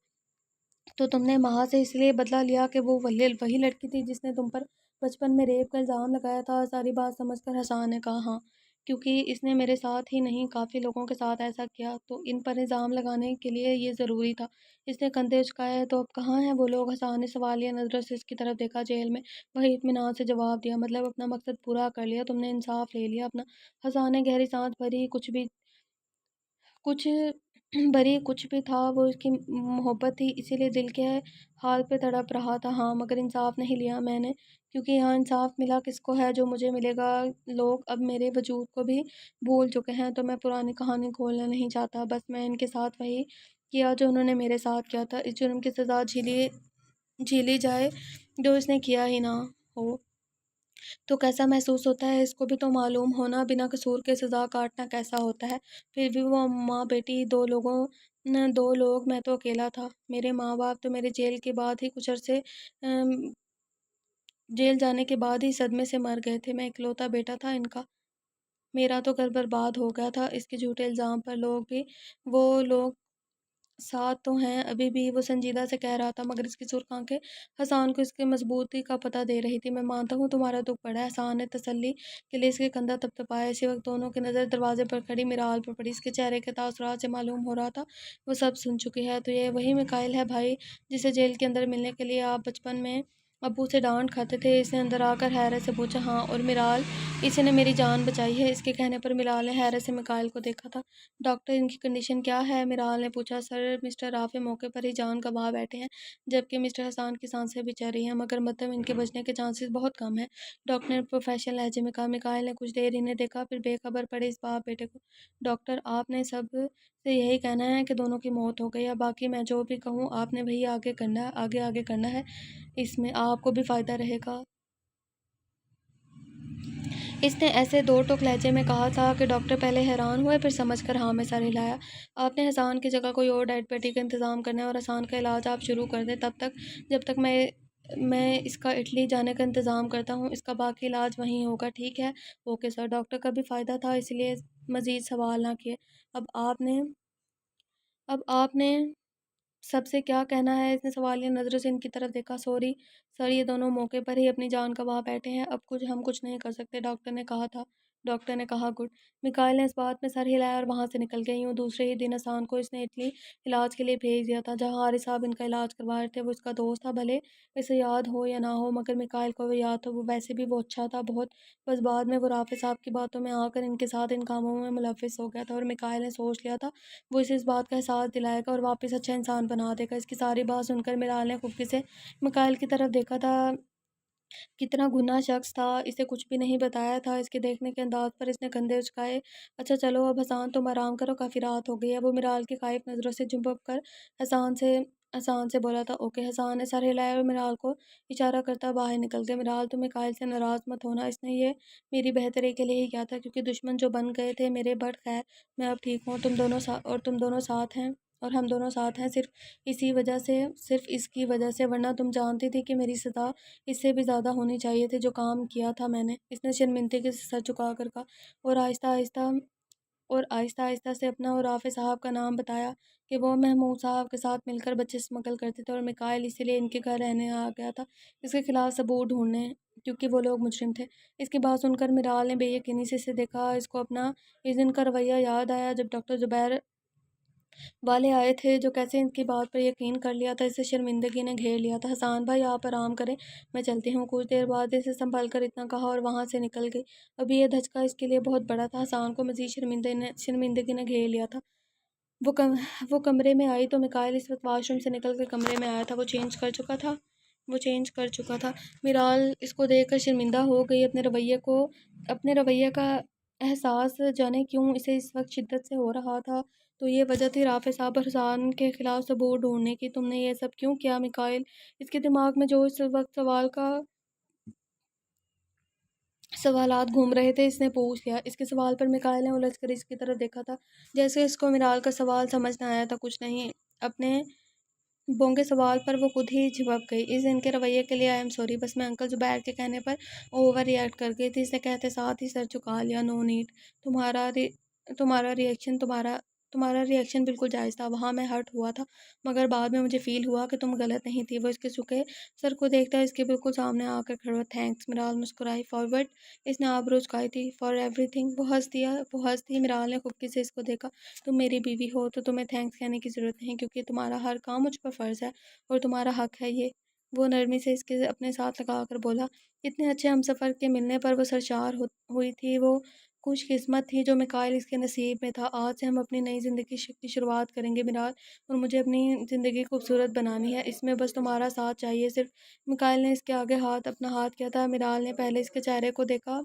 A: تو تم نے ماں سے اس لیے بدلہ لیا کہ وہ وہی لڑکی تھی جس نے تم پر بچپن میں ریپ کا الزام لگایا تھا؟ ساری بات سمجھ کر حسان نے کہا، ہاں، کیونکہ اس نے میرے ساتھ ہی نہیں کافی لوگوں کے ساتھ ایسا کیا، تو ان پر الزام لگانے کے لیے یہ ضروری تھا۔ اس نے کندھے اچکائے۔ تو اب کہاں ہیں وہ لوگ؟ حسان نے سوالیہ نظروں سے اس کی طرف دیکھا۔ جیل میں، وہی اطمینان سے جواب دیا۔ مطلب اپنا مقصد پورا کر لیا، تم نے انصاف لے لیا اپنا؟ حسان نے گہری سانس بھری۔ کچھ بھی تھا، وہ اس کی محبت تھی، اسی لیے دل کے حال پہ تڑپ رہا تھا۔ ہاں، مگر انصاف نہیں لیا میں نے، کیونکہ یہاں انصاف ملا کس کو ہے جو مجھے ملے گا؟ لوگ اب میرے وجود کو بھی بھول چکے ہیں، تو میں پرانی کہانی کھولنا نہیں چاہتا۔ بس میں ان کے ساتھ وہی کیا جو انہوں نے میرے ساتھ کیا تھا۔ اس جرم کی سزا جھیلی جائے جو اس نے کیا ہی نہ ہو تو کیسا محسوس ہوتا ہے؟ اس کو بھی تو معلوم ہونا، بنا قصور کے سزا کاٹنا کیسا ہوتا ہے؟ پھر بھی وہ ماں بیٹی دو لوگ، میں تو اکیلا تھا۔ میرے ماں باپ تو میرے جیل جانے کے بعد ہی صدمے سے مر گئے تھے۔ میں اکلوتا بیٹا تھا ان کا۔ میرا تو گھر برباد ہو گیا تھا اس کے جھوٹے الزام پر۔ وہ لوگ ساتھ تو ہیں ابھی بھی، وہ سنجیدہ سے کہہ رہا تھا، مگر اس کی سرخ آنکھیں حسان کو اس کی مضبوطی کا پتہ دے رہی تھی۔ میں مانتا ہوں تمہارا دکھ بڑا ہے، حسان نے تسلی کے لیے اس کے کندھا تھپتھپایا۔ اسی وقت دونوں کی نظر دروازے پر کھڑی میرال پر پڑی۔ اس کے چہرے کے تاثرات سے معلوم ہو رہا تھا وہ سب سن چکی ہے۔ تو یہ وہی میکائل ہے بھائی، جسے جیل کے اندر ملنے کے لیے آپ بچپن میں ابو سے ڈانٹ کھاتے تھے؟ اس نے اندر آ کر حیرت سے پوچھا۔ ہاں، اور میرال، اسی نے میری جان بچائی ہے۔ اس کے کہنے پر میرال نے حیرت سے میکائل کو دیکھا تھا۔ ڈاکٹر، ان کی کنڈیشن کیا ہے؟ میرال نے پوچھا۔ سر، مسٹر رافع موقع پر ہی جان گنوا بیٹھے ہیں، جبکہ مسٹر حسان کی سانسیں بھی چل رہی ہیں، مگر مطلب ان کے بچنے کے چانسز بہت کم ہیں، ڈاکٹر نے پروفیشنل لہجے میں کہا۔ میکائل نے کچھ دیر انہیں دیکھا، پھر بے خبر پڑے اس باپ بیٹے کو۔ ڈاکٹر، آپ نے سب سے یہی کہنا ہے کہ دونوں کی موت ہو گئی ہے؟ باقی میں جو بھی کہوں آپ نے وہی آگے کرنا ہے، اس میں آپ کو بھی فائدہ رہے گا۔ اس نے ایسے دو ٹوک لہجے میں کہا تھا کہ ڈاکٹر پہلے حیران ہوئے، پھر سمجھ کر ہاں میں سر ہلایا۔ آپ نے حسان کی جگہ کوئی اور ڈائٹ پیٹی کا انتظام کرنا ہے اور حسان کا علاج آپ شروع کر دیں تب تک جب تک میں اس کا اٹلی جانے کا انتظام کرتا ہوں۔ اس کا باقی علاج وہیں ہوگا، ٹھیک ہے؟ Okay sir. ڈاکٹر کا بھی فائدہ تھا، اس لیے مزید سوال نہ کیے۔ اب آپ نے سب سے کیا کہنا ہے؟ اس نے سوالیہ نظروں سے ان کی طرف دیکھا۔ سوری سر، یہ دونوں موقع پر ہی اپنی جان گنوا بیٹھے ہیں، اب ہم کچھ نہیں کر سکتے، ڈاکٹر نے کہا گڈ۔ میکائل نے اس بات میں سر ہلایا اور وہاں سے نکل گئے۔ یوں دوسرے ہی دن حسان کو اس نے اٹلی علاج کے لیے بھیج دیا تھا، جہاں حارث صاحب ان کا علاج کروا رہے تھے۔ وہ اس کا دوست تھا، بھلے اسے یاد ہو یا نہ ہو، مگر میکائل کو وہ یاد تھا۔ وہ ویسے بھی وہ اچھا تھا بہت، بس بعد میں وہ رافع صاحب کی باتوں میں آ کر ان کے ساتھ ان کاموں میں ملوث ہو گیا تھا، اور میکائل نے سوچ لیا تھا وہ اسے اس بات کا احساس دلائے گا اور واپس اچھا انسان بنا دے گا۔ اس کی ساری بات سن کر میرال نے خفگی سے میکائل کی طرف دیکھا تھا۔ کتنا گناہ شخص تھا، اسے کچھ بھی نہیں بتایا تھا۔ اس کے دیکھنے کے انداز پر اس نے کندھے اچکائے۔ اچھا چلو اب حسان تم آرام کرو، کافی رات ہو گئی ہے۔ وہ میرال کی خائف نظروں سے جھپک کر حسان سے بولا تھا۔ اوکے۔ حسان نے سر ہلایا اور میرال کو اشارہ کرتا باہر نکل گیا۔ میرال تم میکائل سے ناراض مت ہونا، اس نے یہ میری بہتری کے لیے ہی کیا تھا، کیونکہ دشمن جو بن گئے تھے میرے، بٹ خیر میں اب ٹھیک ہوں، تم دونوں ساتھ ہیں اور ہم دونوں ساتھ ہیں صرف اس کی وجہ سے، ورنہ تم جانتی تھی کہ میری سزا اس سے بھی زیادہ ہونی چاہیے تھی۔ جو کام کیا تھا میں نے، اس نے شرمندگی سے سر جھکا کر کہا اور آہستہ آہستہ سے اپنا اور رافع صاحب کا نام بتایا کہ وہ محمود صاحب کے ساتھ مل کر بچے اسمگل کرتے تھے، اور میکائل اسی لیے ان کے گھر رہنے آ گیا تھا، اس کے خلاف ثبوت ڈھونڈنے، کیونکہ وہ لوگ مجرم تھے۔ اس کی بات سن کر میرال نے بے یقینی سے اسے دیکھا۔ اس کو اپنا اس دن کا رویہ یاد آیا جب ڈاکٹر زبیر والے آئے تھے، جو کیسے ان کی بات پر یقین کر لیا تھا۔ اسے شرمندگی نے گھیر لیا تھا۔ حسان بھائی آپ آرام کریں، میں چلتی ہوں۔ کچھ دیر بعد اسے سنبھل کر اتنا کہا اور وہاں سے نکل گئی۔ ابھی یہ دھچکا اس کے لیے بہت بڑا تھا، حسان کو مزید شرمندگی نے گھیر لیا تھا۔ وہ کمرے میں آئی تو میکائل اس وقت واش روم سے نکل کر کمرے میں آیا تھا۔ وہ چینج کر چکا تھا۔ میرال اس کو دیکھ کر شرمندہ ہو گئی۔ اپنے رویے کا احساس جانے کیوں اسے اس وقت شدت سے ہو رہا تھا، تو یہ وجہ تھی رافع صاحب اور حسان کے خلاف ثبوت ڈھونڈنے کی۔ تم نے یہ سب کیوں کیا میکائل؟ اس کے دماغ میں جو اس وقت سوالات گھوم رہے تھے، اس نے پوچھ لیا۔ اس کے سوال پر میکائل نے الجھ کر اس کی طرف دیکھا تھا، جیسے اس کو میرال کا سوال سمجھ نہ آیا تھا۔ کچھ نہیں، اپنے بونگے سوال پر وہ خود ہی جھپک گئی۔ اس دن کے رویے کے لیے آئی ایم سوری، بس میں انکل زبیر کے کہنے پر اوور ریئیکٹ کر گئی تھی، اس نے کہتے ساتھ ہی سر جھکا لیا۔ نو نیڈ، تمہارا ریئیکشن بالکل جائز تھا، وہاں میں ہرٹ ہوا تھا، مگر بعد میں مجھے فیل ہوا کہ تم غلط نہیں تھی۔ وہ اس کے جھکے سر کو دیکھتا اس کے بالکل سامنے آ کر کھڑا۔ تھینکس، میرال مسکرائی۔ For what? اس نے آبرو جھکائی تھی۔ فار ایوری تھنگ، وہ ہنس دی۔ میرال نے خفگی سے اس کو دیکھا۔ تم میری بیوی ہو تو تمہیں تھینکس کہنے کی ضرورت نہیں، کیونکہ تمہارا ہر کام مجھ پر فرض ہے اور تمہارا حق ہے یہ۔ وہ نرمی سے اس کے اپنے ساتھ لگا کر بولا۔ اتنے اچھے ہمسفر کے ملنے پر وہ سرشار ہوئی تھی۔ وہ خوش قسمت تھی جو میکائل اس کے نصیب میں تھا۔ آج سے ہم اپنی نئی زندگی کی شروعات کریں گے میرال، اور مجھے اپنی زندگی خوبصورت بنانی ہے، اس میں بس تمہارا ساتھ چاہیے صرف۔ میکائل نے اس کے آگے اپنا ہاتھ کیا تھا۔ میرال نے پہلے اس کے چہرے کو دیکھا،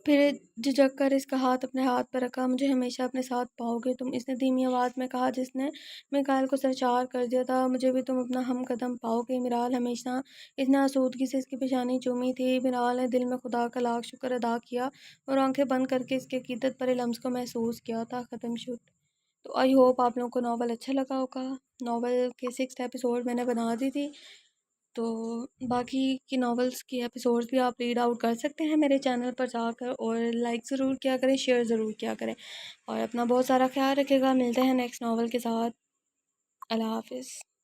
A: پھر جھجک کر اس کا ہاتھ اپنے ہاتھ پر رکھا۔ مجھے ہمیشہ اپنے ساتھ پاؤ گے تم، اس نے دھیمی آواز میں کہا، جس نے میکائل کو سرشار کر دیا تھا۔ مجھے بھی تم اپنا ہم قدم پاؤ گے میرال، ہمیشہ۔ اس نے آسودگی سے اس کی پیشانی چومی تھی۔ میرال نے دل میں خدا کا لاکھ شکر ادا کیا اور آنکھیں بند کر کے اس کے عقیدت بھرے لمس کو محسوس کیا تھا۔ ختم شد۔ تو آئی ہوپ آپ لوگوں کو ناول اچھا لگا ہوگا۔ ناول کے 6 ایپیسوڈ میں نے بنا دی تھی، تو باقی کی ناولز کی ایپیسوڈز بھی آپ ریڈ آؤٹ کر سکتے ہیں میرے چینل پر جا کر، اور لائک ضرور کیا کریں، شیئر ضرور کیا کریں، اور اپنا بہت سارا خیال رکھے گا۔ ملتے ہیں نیکسٹ ناول کے ساتھ۔ اللہ حافظ۔